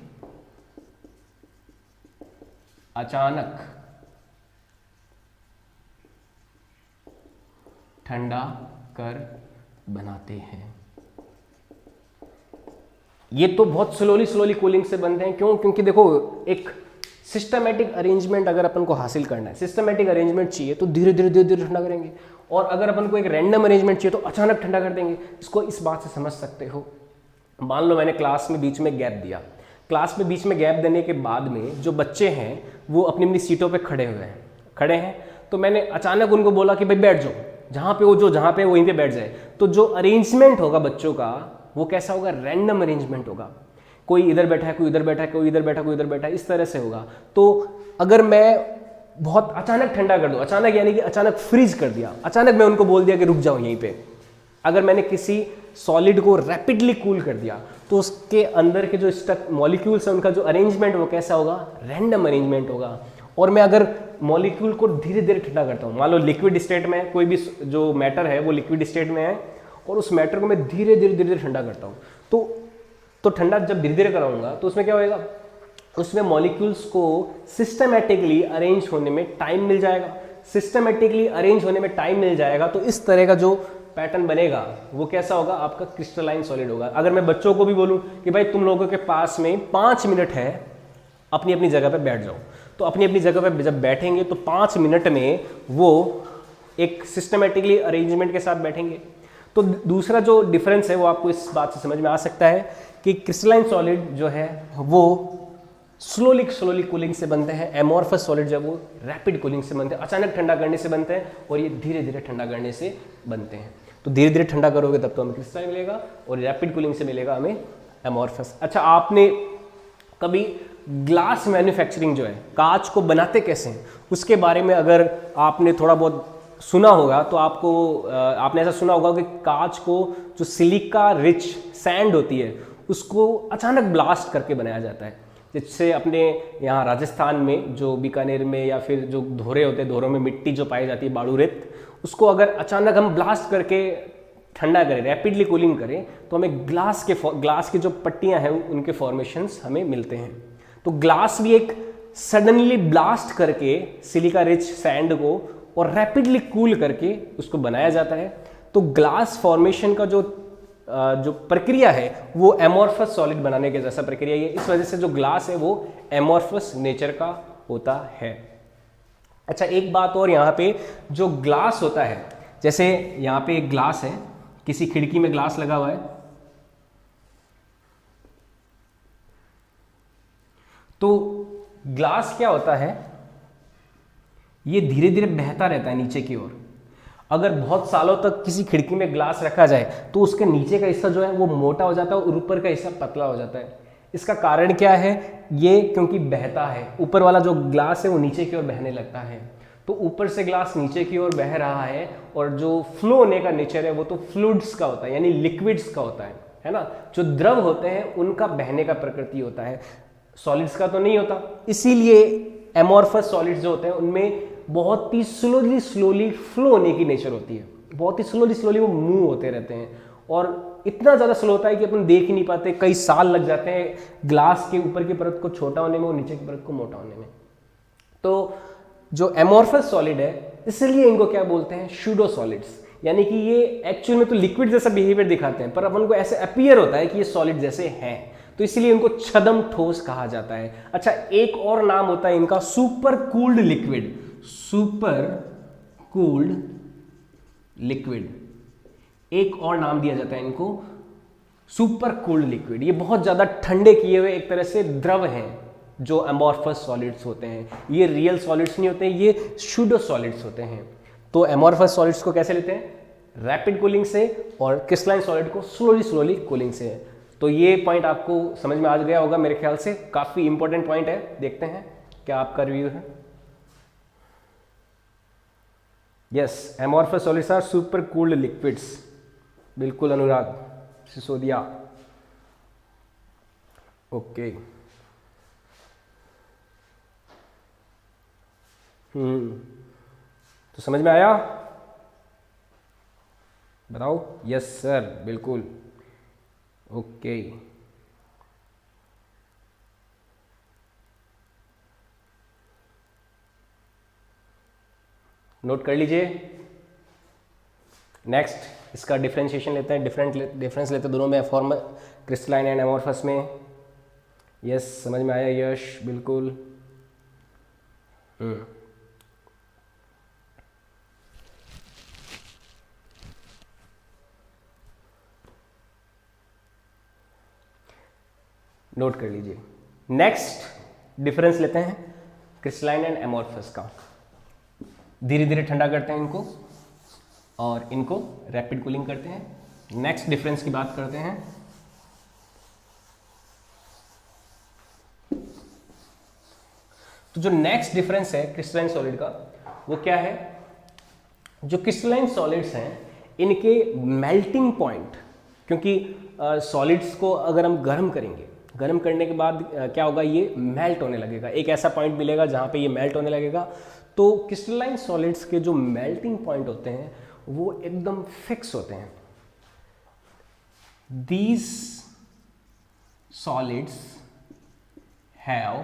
अचानक ठंडा कर बनाते हैं. ये तो बहुत स्लोली कूलिंग से बनते हैं. क्यों? क्योंकि देखो, एक सिस्टमेटिक अरेंजमेंट अगर अपन को हासिल करना है, सिस्टमेटिक अरेंजमेंट चाहिए तो धीरे धीरे ठंडा करेंगे. और अगर अपन को एक रैंडम अरेंजमेंट चाहिए तो अचानक ठंडा कर देंगे. इसको इस बात से समझ सकते हो, मान लो मैंने क्लास में बीच में गैप दिया. क्लास में बीच में गैप देने के बाद में जो बच्चे हैं वो अपनी अपनी सीटों पे खड़े हैं. तो मैंने अचानक उनको बोला कि भाई बैठ जाओ, जहाँ पे वहीं पे बैठ जाए. तो जो अरेंजमेंट होगा बच्चों का वो कैसा होगा? रैंडम अरेंजमेंट होगा. कोई इधर बैठा है, कोई इधर बैठा है, कोई इधर बैठा, कोई इधर बैठा है, इस तरह से होगा. तो अगर मैं बहुत अचानक ठंडा कर दूं, अचानक यानी कि अचानक फ्रीज कर दिया, अचानक मैं उनको बोल दिया कि रुक जाओ यहीं पे. अगर मैंने किसी सॉलिड को रैपिडली कूल कर दिया तो उसके अंदर के जो मॉलिक्यूल्स हैं उनका जो अरेंजमेंट वो कैसा होगा? रैंडम अरेंजमेंट होगा. और मैं अगर मॉलिक्यूल को धीरे धीरे ठंडा करता हूँ, मान लो लिक्विड स्टेट में है, कोई भी जो मैटर है वो लिक्विड स्टेट में है, और उस मैटर को मैं धीरे धीरे ठंडा करता हूँ, तो ठंडा जब धीरे धीरे कराऊंगा तो उसमें क्या होएगा? उसमें मॉलिक्यूल्स को सिस्टमेटिकली अरेंज होने में टाइम मिल जाएगा. सिस्टमेटिकली अरेंज होने में टाइम मिल जाएगा तो इस तरह का जो पैटर्न बनेगा वो कैसा होगा? आपका क्रिस्टलाइन सॉलिड होगा. अगर मैं बच्चों को भी बोलूं कि भाई तुम लोगों के पास में 5 मिनट है, अपनी अपनी जगह पे बैठ जाओ, तो अपनी अपनी जगह पे जब बैठेंगे तो 5 मिनट में वो एक सिस्टमेटिकली अरेंजमेंट के साथ बैठेंगे. तो दूसरा जो डिफरेंस है वो आपको इस बात से समझ में आ सकता है कि क्रिस्टलाइन सॉलिड जो है वो स्लोली कूलिंग से बनते हैं. एमॉर्फस सॉलिड जो है वो रैपिड कूलिंग से बनते हैं, अचानक ठंडा करने से बनते हैं, और ये धीरे धीरे ठंडा करने से बनते हैं. तो धीरे धीरे ठंडा करोगे तब तो हमें क्रिस्टलाइन मिलेगा, और रैपिड कूलिंग से मिलेगा हमें एमॉर्फस. अच्छा, आपने कभी ग्लास मैन्युफैक्चरिंग जो है, कांच को बनाते कैसे हैं, उसके बारे में अगर आपने थोड़ा बहुत सुना होगा तो आपने ऐसा सुना होगा कि कांच को जो सिलिका रिच सैंड होती है उसको अचानक ब्लास्ट करके बनाया जाता है. जिससे अपने यहाँ राजस्थान में जो बीकानेर में या फिर जो धोरे होते हैं, धोरों में मिट्टी जो पाई जाती है, बाड़ू रेत, उसको अगर अचानक हम ब्लास्ट करके ठंडा करें, रैपिडली कूलिंग करें, तो हमें ग्लास की जो पट्टियाँ हैं उनके फॉर्मेशंस हमें मिलते हैं. तो ग्लास भी एक सडनली ब्लास्ट करके सिलिका रिच सैंड को और रैपिडली कूल करके उसको बनाया जाता है. तो ग्लास फॉर्मेशन का जो प्रक्रिया है वो एमॉर्फस सॉलिड बनाने के जैसा प्रक्रिया है. इस वजह से जो ग्लास है वो एमॉर्फस नेचर का होता है. अच्छा, एक बात और, यहाँ पे जो ग्लास होता है, जैसे यहाँ पे एक ग्लास है, किसी खिड़की में ग्लास लगा हुआ है, तो ग्लास क्या होता है? ये धीरे धीरे बहता रहता है नीचे की ओर. अगर बहुत सालों तक किसी खिड़की में ग्लास रखा जाए तो उसके नीचे का हिस्सा जो है वो मोटा हो जाता है और ऊपर का हिस्सा पतला हो जाता है. इसका कारण क्या है? ये क्योंकि बहता है, ऊपर वाला जो ग्लास है वो नीचे की ओर बहने लगता है. तो ऊपर से ग्लास नीचे की ओर बह रहा है, और जो फ्लो होने का नेचर है वो तो फ्लूइड्स का होता है, यानी लिक्विड्स का होता है ना. जो द्रव होते हैं उनका बहने का प्रकृति होता है, सॉलिड्स का तो नहीं होता. इसीलिए एमॉर्फस सॉलिड्स जो होते हैं उनमें बहुत ही स्लोली फ्लो होने की नेचर होती है. बहुत ही स्लोली वो मूव होते रहते हैं, और इतना ज़्यादा स्लो होता है कि अपन देख ही नहीं पाते. कई साल लग जाते हैं ग्लास के ऊपर की परत को छोटा होने में और नीचे की परत को मोटा होने में. तो जो एमॉर्फस सॉलिड है, इसलिए इनको क्या बोलते हैं? Pseudo solids. यानी कि ये एक्चुअल में तो लिक्विड जैसा बिहेवियर दिखाते हैं, पर अपन को ऐसे अपीयर होता है कि ये सॉलिड जैसे हैं, तो इसीलिए इनको छदम ठोस कहा जाता है. अच्छा, एक और नाम होता है इनका super cooled liquid. Super cooled liquid, एक और नाम दिया जाता है इनको, सुपर कूल्ड लिक्विड. ये बहुत ज्यादा ठंडे किए हुए एक तरह से द्रव हैं जो एमॉर्फस सॉलिड्स होते हैं. ये रियल सॉलिड्स नहीं होते हैं, ये सूडो सॉलिड्स होते हैं. तो एमॉर्फस सॉलिड्स को कैसे लेते हैं? रैपिड कूलिंग से, और क्रिस्टलाइन सॉलिड को स्लोली कूलिंग से. तो ये पॉइंट आपको समझ में आ गया होगा मेरे ख्याल से. काफी इंपॉर्टेंट पॉइंट है. देखते हैं क्या आपका रिव्यू है. Yes, amorphous solids are super cooled liquids. बिल्कुल अनुराग सिसोदिया. ओके। तो समझ में आया? बताओ। यस सर, बिल्कुल। ओके। नोट कर लीजिए। नेक्स्ट इसका डिफरेंशिएशन लेते हैं, डिफरेंस लेते हैं दोनों में, फॉर्म क्रिस्टलाइन एंड एमोर्फस में। यस, समझ में आया यश? बिल्कुल। नोट कर लीजिए। नेक्स्ट डिफरेंस लेते हैं क्रिस्टलाइन एंड एमोर्फस का। धीरे धीरे ठंडा करते हैं इनको और इनको रैपिड कूलिंग करते हैं। नेक्स्ट डिफरेंस की बात करते हैं। तो जो नेक्स्ट डिफरेंस है क्रिस्टलाइन सॉलिड का, वो क्या है? जो क्रिस्टलाइन सॉलिड्स हैं इनके मेल्टिंग पॉइंट, क्योंकि सॉलिड्स को अगर हम गर्म करेंगे, गर्म करने के बाद क्या होगा, ये मेल्ट होने लगेगा। एक ऐसा पॉइंट मिलेगा जहां पे ये मेल्ट होने लगेगा। तो क्रिस्टलाइन सॉलिड्स के जो मेल्टिंग पॉइंट होते हैं वो एकदम फिक्स होते हैं। These solids have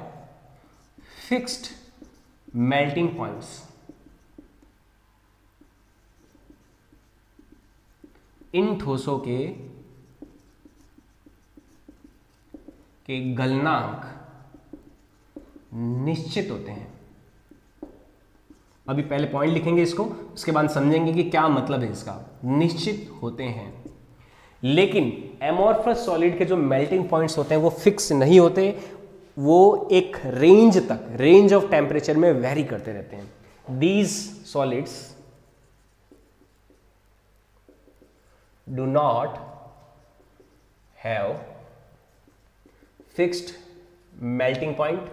fixed melting points. इन ठोसों के गलनांक निश्चित होते हैं। अभी पहले पॉइंट लिखेंगे इसको, उसके बाद समझेंगे कि क्या मतलब है इसका। निश्चित होते हैं। लेकिन एमोर्फस सॉलिड के जो मेल्टिंग पॉइंट्स होते हैं वो फिक्स नहीं होते, वो एक रेंज तक, रेंज ऑफ टेम्परेचर में वेरी करते रहते हैं। These solids do not have fixed melting point.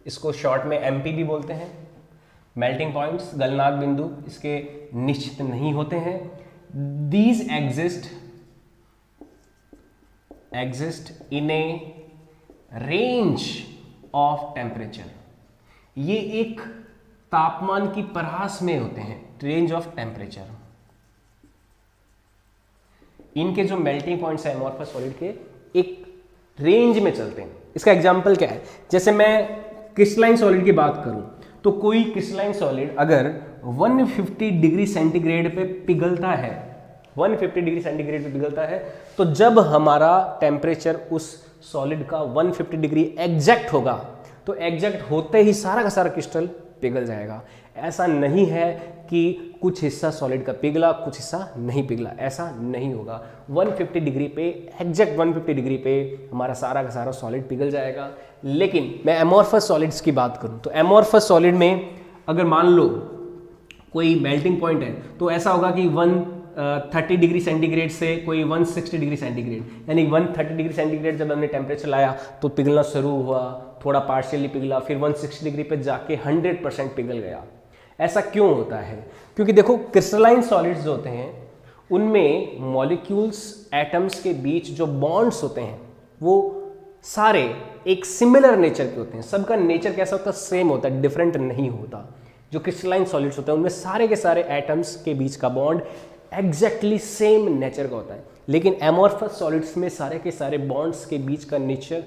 इसको शॉर्ट में एमपी भी बोलते हैं। मेल्टिंग पॉइंट्स, गलनांक बिंदु इसके निश्चित नहीं होते हैं। These exist in A range of temperature. ये एक तापमान की परास में होते हैं, रेंज ऑफ टेम्परेचर। इनके जो मेल्टिंग पॉइंट्स है एमोर्फस सॉलिड के, एक रेंज में चलते हैं। इसका एग्जांपल क्या है? जैसे मैं क्रिस्टलाइन सॉलिड की बात करूं तो कोई क्रिस्टलाइन सॉलिड अगर 150 डिग्री सेंटीग्रेड पे पिघलता है, 150 डिग्री सेंटीग्रेड पे पिघलता है, तो जब हमारा टेम्परेचर उस सॉलिड का 150 डिग्री एग्जैक्ट होगा, तो एग्जैक्ट होते ही सारा का सारा क्रिस्टल पिघल जाएगा। ऐसा नहीं है कि कुछ हिस्सा सॉलिड का पिघला, कुछ हिस्सा नहीं पिघला, ऐसा नहीं होगा। 150 डिग्री पे, एग्जैक्ट 150 डिग्री पे हमारा सारा का सारा सॉलिड पिघल जाएगा। लेकिन मैं एमोर्फस सॉलिड्स की बात करूं तो एमोर्फस सॉलिड में अगर मान लो कोई मेल्टिंग पॉइंट है, तो ऐसा होगा कि 130 डिग्री सेंटीग्रेड से कोई 160 डिग्री सेंटीग्रेड, यानी 130 डिग्री सेंटीग्रेड जब हमने टेम्परेचर लाया तो पिघलना शुरू हुआ, थोड़ा पार्शियली पिघला, फिर 160 डिग्री पे जाके 100% पिघल गया। ऐसा क्यों होता है? क्योंकि देखो क्रिस्टलाइन सॉलिड्स जो होते हैं उनमें मॉलिक्यूल्स, एटम्स के बीच जो बॉन्ड्स होते हैं वो सारे एक सिमिलर नेचर के होते हैं। सबका नेचर कैसा होता है? सेम होता है, डिफरेंट नहीं होता। जो क्रिस्टलाइन सॉलिड्स होते हैं उनमें सारे के सारे एटम्स के बीच का बॉन्ड एग्जैक्टली सेम नेचर का होता है। लेकिन एमोर्फस सॉलिड्स में सारे के सारे बॉन्ड्स के बीच का नेचर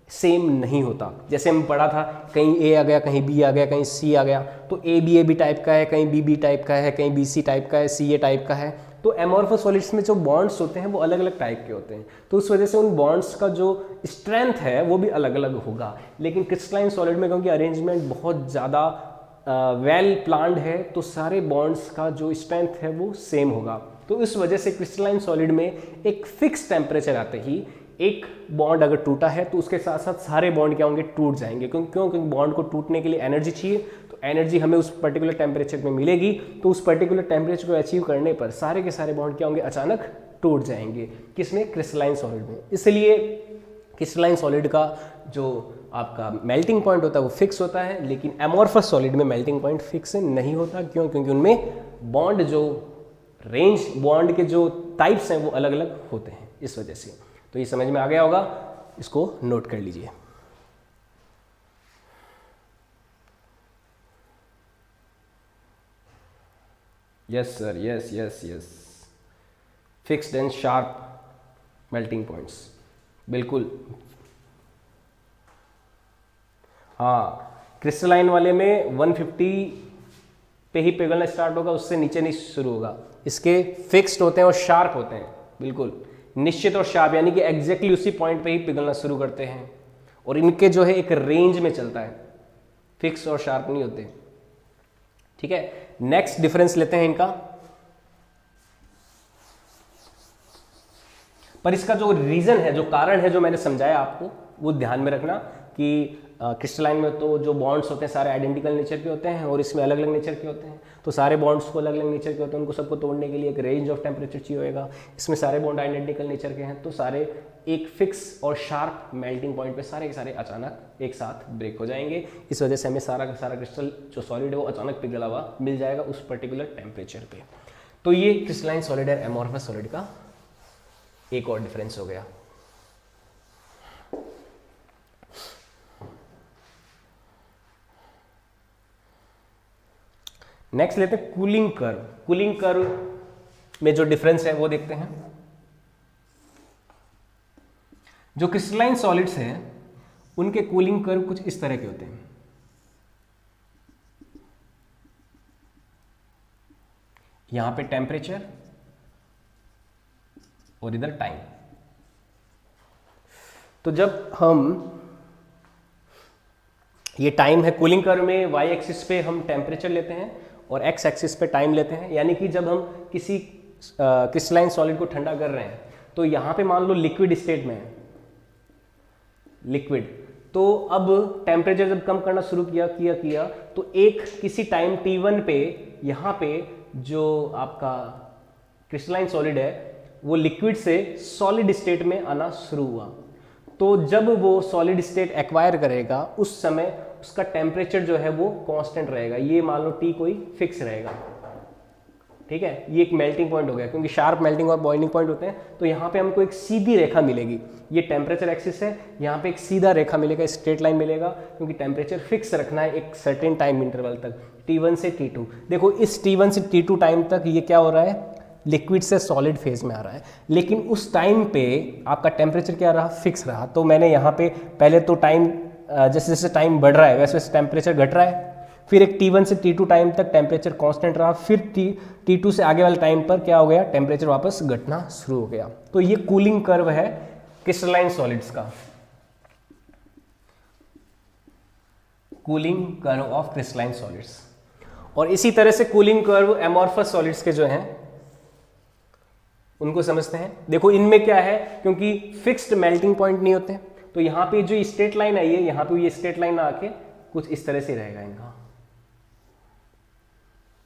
सेम नहीं होता। जैसे हम पढ़ा था, कहीं ए आ गया, कहीं बी आ गया, कहीं सी आ गया, तो ए बी टाइप का है, कहीं बी टाइप का है, कहीं बी सी टाइप का है, सी ए टाइप का है। तो एमोर्फस सॉलिड्स में जो बॉन्ड्स होते हैं वो अलग अलग टाइप के होते हैं, तो उस वजह से उन बॉन्ड्स का जो स्ट्रेंथ है वो भी अलग अलग होगा। लेकिन क्रिस्टलाइन सॉलिड में क्योंकि अरेंजमेंट बहुत ज़्यादा वेल प्लान्ड है, तो सारे बॉन्ड्स का जो स्ट्रेंथ है वो सेम होगा। तो इस वजह से क्रिस्टलाइन सॉलिड में एक फिक्स टेम्परेचर आते ही एक बॉन्ड अगर टूटा है तो उसके साथ साथ सारे बॉन्ड क्या होंगे? टूट जाएंगे। क्योंकि बॉन्ड को टूटने के लिए एनर्जी चाहिए, तो एनर्जी हमें उस पर्टिकुलर टेम्परेचर में मिलेगी, तो उस पर्टिकुलर टेम्परेचर को अचीव करने पर सारे के सारे बॉन्ड क्या होंगे? अचानक टूट जाएंगे। किसमें? क्रिस्टलाइन सॉलिड में। इसलिए क्रिस्टलाइन सॉलिड का जो आपका मेल्टिंग पॉइंट होता है वो फिक्स होता है, लेकिन एमोर्फस सॉलिड में मेल्टिंग पॉइंट फिक्स नहीं होता। क्यों? क्योंकि उनमें बॉन्ड जो रेंज, बॉन्ड के जो टाइप्स हैं वो अलग अलग होते हैं, इस वजह से। तो ये समझ में आ गया होगा। इसको नोट कर लीजिए। Yes sir, yes yes yes, fixed and sharp melting points, बिल्कुल। हाँ, क्रिस्टलाइन वाले में 150 पे ही पिघलना स्टार्ट होगा, उससे नीचे नहीं शुरू होगा। इसके फिक्स्ड होते हैं और शार्प होते हैं, बिल्कुल निश्चित और शार्प, यानी कि एग्जैक्टली उसी पॉइंट पे ही पिघलना शुरू करते हैं। और इनके जो है एक रेंज में चलता है, फिक्स और शार्प नहीं होते। ठीक है, नेक्स्ट डिफरेंस लेते हैं इनका। पर इसका जो रीजन है, जो कारण है, जो मैंने समझाया आपको, वो ध्यान में रखना कि क्रिस्टलाइन में तो जो बॉन्ड्स होते हैं सारे आइडेंटिकल नेचर के होते हैं और इसमें अलग अलग नेचर के होते हैं। तो सारे बॉन्ड्स को अलग अलग नेचर के होते हैं, उनको सबको तोड़ने के लिए एक रेंज ऑफ टेम्परेचर चाहिए होगा। इसमें सारे बॉन्ड आइडेंटिकल नेचर के हैं, तो सारे एक फिक्स और शार्प मेल्टिंग पॉइंट पे सारे के सारे अचानक एक साथ ब्रेक हो जाएंगे। इस वजह से हमें सारा का सारा क्रिस्टल जो सॉलिड है वो अचानक पिघला हुआ मिल जाएगा उस पर्टिकुलर टेम्परेचर पे। तो ये क्रिस्टलाइन सॉलिड और एमॉर्फस सॉलिड का एक और डिफरेंस हो गया। नेक्स्ट लेते हैं कूलिंग कर्व। कूलिंग कर्व में जो डिफरेंस है वो देखते हैं। जो क्रिस्टलाइन सॉलिड्स हैं उनके कूलिंग कर्व कुछ इस तरह के होते हैं। यहां पे टेम्परेचर और इधर टाइम। तो जब हम, ये टाइम है कूलिंग कर्व में, वाई एक्सिस पे हम टेम्परेचर लेते हैं और एक्स एक्सिस पे टाइम लेते हैं। यानी कि जब हम किसी क्रिस्टलाइन सॉलिड को ठंडा कर रहे हैं तो यहां पे मान लो लिक्विड स्टेट में है, लिक्विड, तो अब टेम्परेचर जब कम करना शुरू किया तो एक किसी टाइम t1 पे यहां पे जो आपका क्रिस्टलाइन सॉलिड है वो लिक्विड से सॉलिड स्टेट में आना शुरू हुआ। तो जब वो सॉलिड स्टेट एक्वायर करेगा उस समय उसका टेम्परेचर जो है वो कांस्टेंट रहेगा। ये मान लो T कोई फिक्स रहेगा। ठीक है, ये एक मेल्टिंग पॉइंट हो गया, क्योंकि शार्प मेल्टिंग और बॉइलिंग पॉइंट होते हैं। तो यहाँ पे हमको एक सीधी रेखा मिलेगी, ये टेम्परेचर एक्सिस है, यहाँ पे एक सीधा रेखा मिलेगा, स्ट्रेट लाइन मिलेगा, क्योंकि टेम्परेचर फिक्स रखना है एक सर्टेन टाइम इंटरवल तक, T1 से T2। देखो इस T1 से T2 टाइम तक ये क्या हो रहा है, लिक्विड से सॉलिड फेज में आ रहा है। लेकिन उस टाइम पे आपका टेम्परेचर क्या रहा, फिक्स रहा। तो मैंने यहाँ पे पहले तो टाइम, जैसे जैसे टाइम बढ़ रहा है वैसे वैसे टेम्परेचर घट रहा है, फिर एक T1 से T2 टाइम तक टेम्परेचर कांस्टेंट रहा, फिर T2 से आगे वाले टाइम पर क्या हो गया, टेम्परेचर वापस घटना शुरू हो गया। तो ये कूलिंग कर्व है क्रिस्टलाइन सॉलिड्स का, cooling curve of crystalline solids. और इसी तरह से कूलिंग कर्व एमॉर्फस सॉलिड्स के जो हैं उनको समझते हैं। देखो इनमें क्या है, क्योंकि फिक्स्ड मेल्टिंग पॉइंट नहीं होते, तो यहाँ पे जो स्ट्रेट लाइन आई है, यहाँ पे ये स्ट्रेट लाइन आके कुछ इस तरह से रहेगा इनका,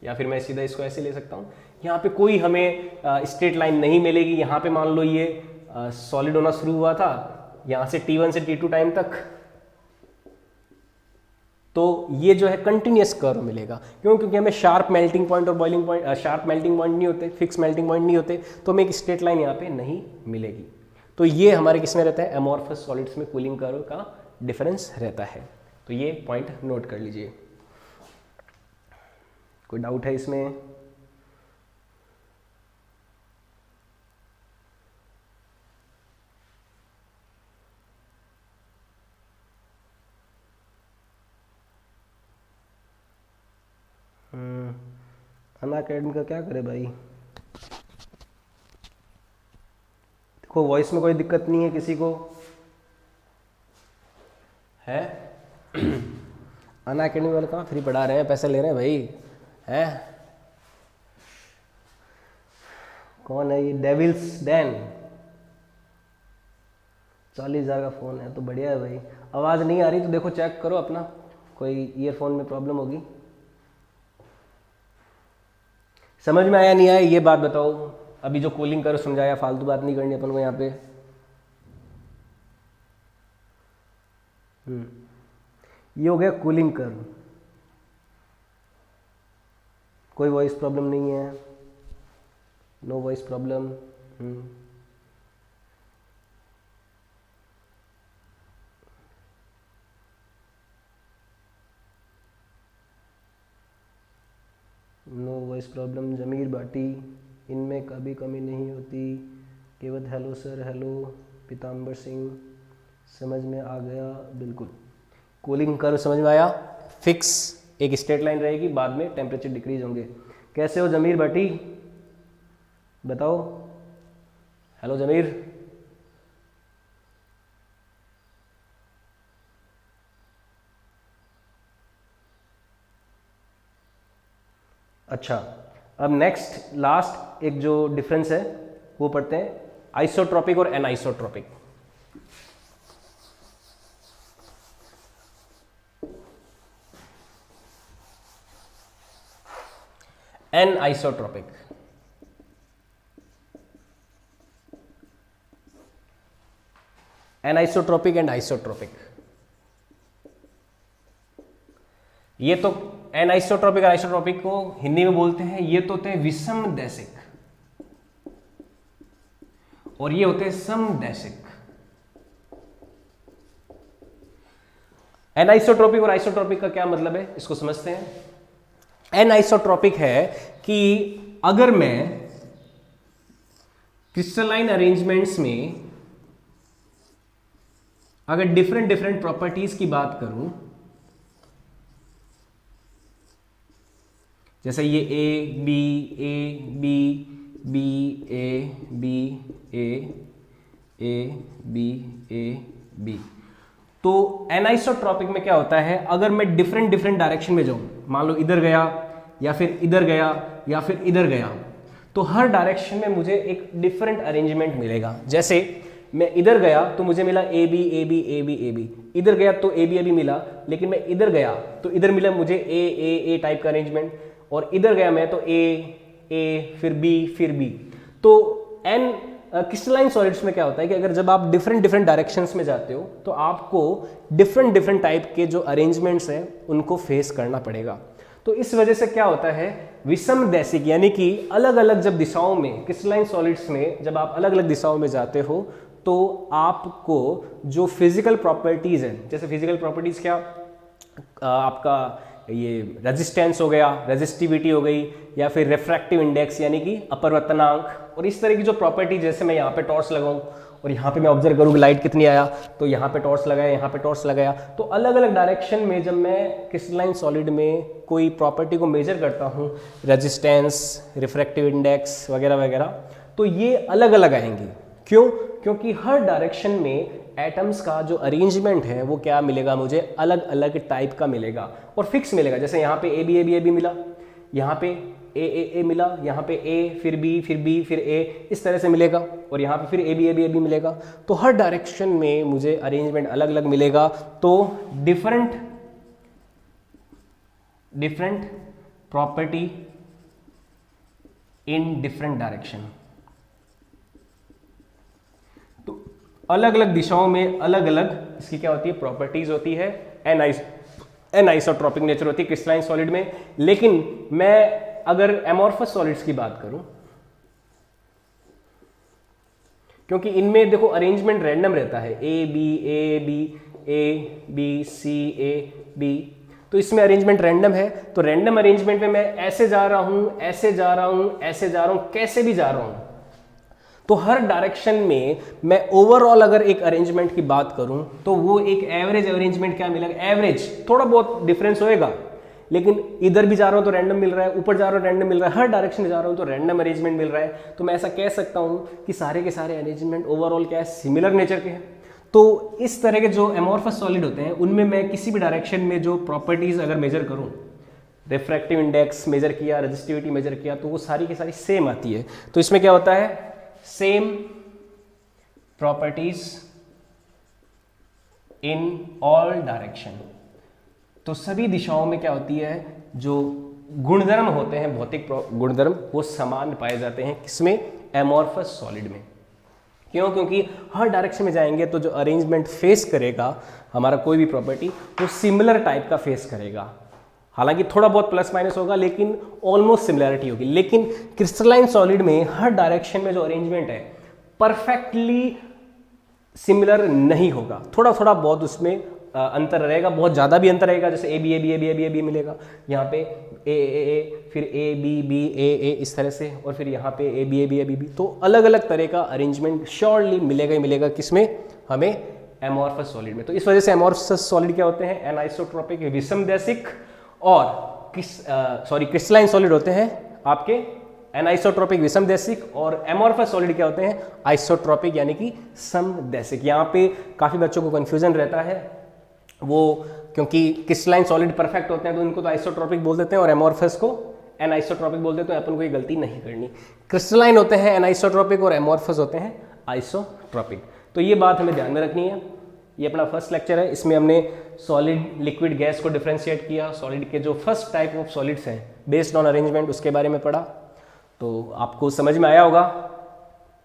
या फिर मैं सीधा इसको ऐसे ले सकता हूँ। यहाँ पे कोई हमें स्ट्रेट लाइन नहीं मिलेगी। यहाँ पे मान लो ये सॉलिड होना शुरू हुआ था, यहाँ से T1 से T2 टाइम तक, तो ये जो है कंटिन्यूअस कर्व मिलेगा। क्यों? क्योंकि हमें शार्प मेल्टिंग पॉइंट और boiling point, sharp melting point नहीं होते, फिक्स मेल्टिंग पॉइंट नहीं होते, तो हमें एक स्ट्रेट लाइन यहाँ पे नहीं मिलेगी। तो ये हमारे किसमें रहता है, एमॉर्फस सॉलिड्स में कूलिंग कर्व का डिफरेंस रहता है। तो ये पॉइंट नोट कर लीजिए। कोई डाउट है इसमें? अनअकैडमी का क्या करे भाई। देखो वॉइस में कोई दिक्कत नहीं है किसी को, है? अनअकैडमी वाले कहाँ फ्री पढ़ा रहे हैं, पैसे ले रहे हैं भाई, है? कौन है ये? डेविल्स डैन, 40,000 का फ़ोन है तो बढ़िया है भाई। आवाज़ नहीं आ रही तो देखो चेक करो अपना, कोई ईयरफोन में प्रॉब्लम होगी। समझ में आया नहीं आया ये बात बताओ। अभी जो कूलिंग करो समझाया, फालतू बात नहीं करनी अपन को यहाँ पे। ये हो गया कूलिंग कर्व। कोई वॉइस प्रॉब्लम नहीं है, no voice problem. Voice problem, Zameer Bhati, इनमें कभी कमी नहीं होती, केवल hello sir hello, Pitambar Singh, समझ में आ गया बिल्कुल। कूलिंग कर्व समझ में आया, फिक्स एक स्ट्रेट लाइन रहेगी, बाद में टेम्परेचर डिक्रीज होंगे। कैसे हो जमीर भाटी, बताओ। हेलो जमीर। अच्छा, अब नेक्स्ट लास्ट एक जो डिफरेंस है वो पढ़ते हैं, आइसोट्रॉपिक और anisotropic. Anisotropic, anisotropic and isotropic. ये तो एनाइसोट्रॉपिक और आइसोट्रॉपिक को हिंदी में बोलते हैं, ये तो होते हैं विषमदैशिक और ये होते हैं समदैशिक। एनाइसोट्रॉपिक और आइसोट्रॉपिक का क्या मतलब है, इसको समझते हैं। एनाइसोट्रॉपिक है कि अगर मैं क्रिस्टलाइन अरेंजमेंट्स में अगर डिफरेंट डिफरेंट प्रॉपर्टीज की बात करूं, जैसे ये A B B A B A B, तो एनाइसोट्रॉपिक में क्या होता है, अगर मैं डिफरेंट डिफरेंट डायरेक्शन में जाऊं, मान लो इधर गया या फिर इधर गया या फिर इधर गया, तो हर डायरेक्शन में मुझे एक डिफरेंट अरेंजमेंट मिलेगा। जैसे मैं इधर गया तो मुझे मिला A B A B A B A B, इधर गया तो ए बी मिला, लेकिन मैं इधर गया तो इधर मिला मुझे ए टाइप का अरेंजमेंट, और इधर गया मैं तो ए फिर बी। तो एन क्रिस्टलाइन सॉलिड्स में क्या होता है कि अगर जब आप डिफरेंट डिफरेंट डायरेक्शंस में जाते हो तो आपको डिफरेंट डिफरेंट टाइप के जो अरेंजमेंट्स हैं उनको फेस करना पड़ेगा। तो इस वजह से क्या होता है, विषमदैशिक यानी कि अलग अलग जब दिशाओं में, क्रिस्टलाइन सॉलिड्स में जब आप अलग अलग दिशाओं में जाते हो तो आपको जो फिजिकल प्रॉपर्टीज हैं, जैसे फिजिकल प्रॉपर्टीज क्या, आपका ये रेजिस्टेंस हो गया, रेजिस्टिविटी हो गई, या फिर रिफ्रैक्टिव इंडेक्स यानी कि अपवर्तनांक, और इस तरह की जो प्रॉपर्टी, जैसे मैं यहाँ पे टॉर्च लगाऊं और यहाँ पे मैं ऑब्जर्व करूँ कि लाइट कितनी आया, तो यहाँ पे टॉर्च लगाया, यहाँ पे टॉर्च लगाया, तो अलग अलग डायरेक्शन में जब मैं क्रिस्टलाइन सॉलिड में कोई प्रॉपर्टी को मेजर करता हूँ, रेजिस्टेंस, रिफ्रैक्टिव इंडेक्स वगैरह वगैरह, तो ये अलग अलग आएंगी। क्यों? क्योंकि हर डायरेक्शन में एटम्स का जो अरेंजमेंट है वो क्या मिलेगा, मुझे अलग अलग टाइप का मिलेगा और फिक्स मिलेगा। जैसे यहाँ पे ए बी मिला, यहाँ पे ए मिला, यहाँ पे ए फिर बी फिर ए, इस तरह से मिलेगा, और यहाँ पे फिर ए बी मिलेगा। तो हर डायरेक्शन में मुझे अरेंजमेंट अलग अलग मिलेगा। तो different property in different direction, तो अलग अलग दिशाओं में अलग अलग इसकी क्या होती है, प्रॉपर्टीज होती है। एनाइसोट्रॉपिक नेचर होती है क्रिस्टलाइन सॉलिड में। लेकिन मैं अगर एमॉर्फस सॉलिड्स की बात करूं, क्योंकि इनमें देखो अरेंजमेंट रैंडम रहता है, A B C A B, तो इसमें अरेंजमेंट रैंडम है। तो रैंडम अरेंजमेंट में मैं ऐसे जा रहा हूं, ऐसे जा रहा हूं, ऐसे जा रहा हूं, कैसे भी जा रहा हूं, तो हर डायरेक्शन में मैं ओवरऑल अगर एक अरेंजमेंट की बात करूं तो वो एक एवरेज अरेंजमेंट क्या मिलेगा, एवरेज, थोड़ा बहुत डिफरेंस होएगा, लेकिन इधर भी जा रहा हूं तो रैंडम मिल रहा है, ऊपर जा रहा हूं रैंडम मिल रहा है, हर डायरेक्शन में जा रहा हूं तो रैंडम अरेंजमेंट मिल रहा है। तो मैं ऐसा कह सकता हूं कि सारे के सारे अरेंजमेंट ओवरऑल क्या है, सिमिलर नेचर के हैं। तो इस तरह के जो एमॉर्फस सॉलिड होते हैं उनमें मैं किसी भी डायरेक्शन में जो प्रॉपर्टीज अगर मेजर करूं, रिफ्रैक्टिव इंडेक्स मेजर किया, रेजिस्टिविटी मेजर किया, तो वो सारी की सारी सेम आती है। तो इसमें क्या होता है, same properties in all direction. तो सभी दिशाओं में क्या होती है, जो गुणधर्म होते हैं, भौतिक गुणधर्म, वो समान पाए जाते हैं। किसमें, एमॉर्फस सॉलिड में। क्यों? क्योंकि हर डायरेक्शन में जाएंगे तो जो अरेंजमेंट फेस करेगा हमारा कोई भी प्रॉपर्टी, वो सिमिलर टाइप का फेस करेगा। हालांकि थोड़ा बहुत प्लस माइनस होगा, लेकिन ऑलमोस्ट सिमिलैरिटी होगी। लेकिन क्रिस्टलाइन सॉलिड में हर डायरेक्शन में जो अरेंजमेंट है परफेक्टली सिमिलर नहीं होगा, थोड़ा थोड़ा बहुत उसमें अंतर रहेगा, बहुत ज़्यादा भी अंतर रहेगा, जैसे A B A B A B A B A B मिलेगा, यहाँ पे ए फिर ए बी बी ए इस तरह से, और फिर यहाँ पे A B A B A B B. तो अलग अलग तरह का अरेंजमेंट श्योरली मिलेगा ही मिलेगा, किसमें, हमें एमॉर्फस सॉलिड में। तो इस वजह से एमॉर्फस सॉलिड क्या होते हैं, एनाइसोट्रोपिक विषमदैशिक, और क्रिस्टलाइन सॉलिड होते हैं आपके एनाइसोट्रोपिक विषमदैशिक, और एमॉर्फस सॉलिड क्या होते हैं, आइसोट्रोपिक यानी कि समदैशिक। यहाँ पे काफ़ी बच्चों को कन्फ्यूजन रहता है, वो क्योंकि क्रिस्टलाइन सॉलिड परफेक्ट होते हैं तो इनको तो आइसोट्रोपिक बोल देते हैं, और एमॉर्फस को एनाइसोट्रोपिक बोल देते हैं, तो अपन को ये गलती नहीं करनी। क्रिस्टलाइन होते हैं एनाइसोट्रोपिक और एमॉर्फस होते हैं आइसोट्रोपिक। तो ये बात हमें ध्यान में रखनी है। ये अपना फर्स्ट लेक्चर है, इसमें हमने सॉलिड लिक्विड गैस को डिफ्रेंशिएट किया, सॉलिड के जो फर्स्ट टाइप ऑफ सॉलिड्स हैं बेस्ड ऑन अरेंजमेंट उसके बारे में पढ़ा। तो आपको समझ में आया होगा।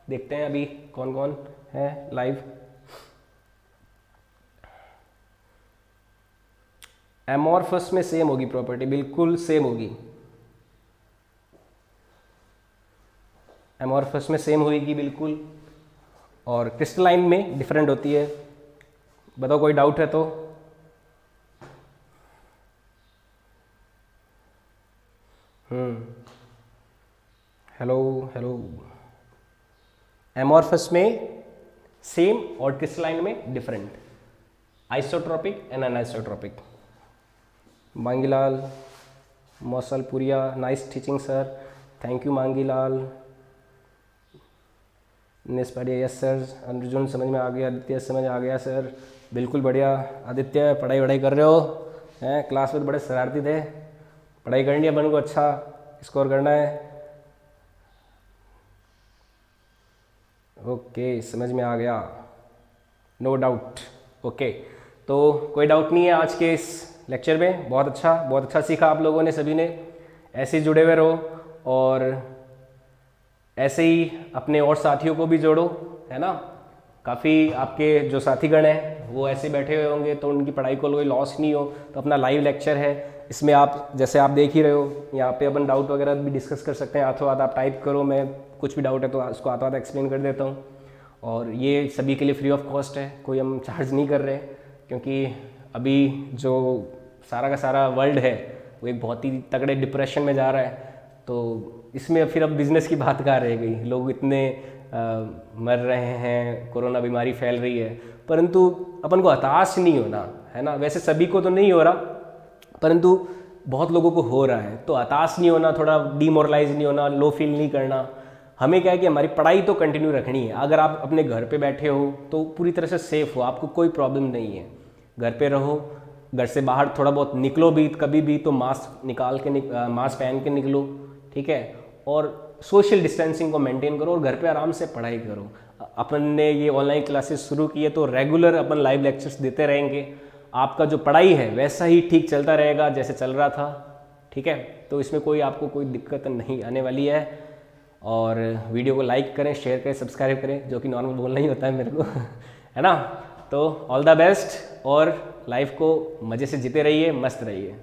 देखते हैं अभी कौन कौन है लाइव। एमॉर्फस में सेम होगी प्रॉपर्टी, बिल्कुल सेम होगी, एमॉर्फस में सेम होगी बिल्कुल, और क्रिस्टलाइन में डिफरेंट होती है। बताओ कोई डाउट है तो। Hello hello. एमॉर्फस में सेम और क्रिस्टलाइन में different, isotropic and anisotropic. Mangilal, Mausalpuria, nice teaching sir, thank you Mangilal. नेस पढ़िए, यस सर। अर्जुन समझ में आ गया, आदित्य समझ आ गया सर, बिल्कुल बढ़िया। आदित्य पढ़ाई वढ़ाई कर रहे हो हैं, क्लास में तो बड़े शरारती थे, पढ़ाई करनी है, अपन को अच्छा स्कोर करना है। ओके समझ में आ गया, नो डाउट। ओके तो कोई डाउट नहीं है आज के इस लेक्चर में। बहुत अच्छा सीखा आप लोगों ने, सभी ने। ऐसे ही जुड़े हुए रहो और ऐसे ही अपने और साथियों को भी जोड़ो, है ना। काफ़ी आपके जो साथीगण हैं वो ऐसे बैठे हुए होंगे तो उनकी पढ़ाई को कोई लॉस नहीं हो। तो अपना लाइव लेक्चर है, इसमें आप जैसे आप देख ही रहे हो, यहाँ पे अपन डाउट वगैरह भी डिस्कस कर सकते हैं। हाथों हाथ आप टाइप करो, मैं कुछ भी डाउट है तो उसको हाथों हाथ एक्सप्लेन कर देता हूँ। और ये सभी के लिए फ्री ऑफ कॉस्ट है, कोई हम चार्ज नहीं कर रहे, क्योंकि अभी जो सारा का सारा वर्ल्ड है वो एक बहुत ही तगड़े डिप्रेशन में जा रहा है। तो इसमें फिर अब बिज़नेस की बात कहाँ रह गई, लोग इतने मर रहे हैं, कोरोना बीमारी फैल रही है, परंतु अपन को हताश नहीं होना, है ना। वैसे सभी को तो नहीं हो रहा, परंतु बहुत लोगों को हो रहा है, तो हताश नहीं होना, थोड़ा डीमोरलाइज नहीं होना, लो फील नहीं करना। हमें क्या है कि हमारी पढ़ाई तो कंटिन्यू रखनी है। अगर आप अपने घर पे बैठे हो तो पूरी तरह से सेफ हो, आपको कोई प्रॉब्लम नहीं है, घर पे रहो। घर से बाहर थोड़ा बहुत निकलो भी कभी भी तो मास्क निकाल के मास्क पहन के निकलो, ठीक है, और सोशल डिस्टेंसिंग को मेंटेन करो और घर पे आराम से पढ़ाई करो। अपन ने ये ऑनलाइन क्लासेस शुरू की है तो रेगुलर अपन लाइव लेक्चर्स देते रहेंगे। आपका जो पढ़ाई है वैसा ही ठीक चलता रहेगा जैसे चल रहा था, ठीक है। तो इसमें कोई आपको कोई दिक्कत नहीं आने वाली है। और वीडियो को लाइक करें, शेयर करें, सब्सक्राइब करें, जो कि नॉर्मल बोलना ही होता है मेरे को है ना। तो ऑल द बेस्ट, और लाइफ को मज़े से जीते रहिए, मस्त रहिए।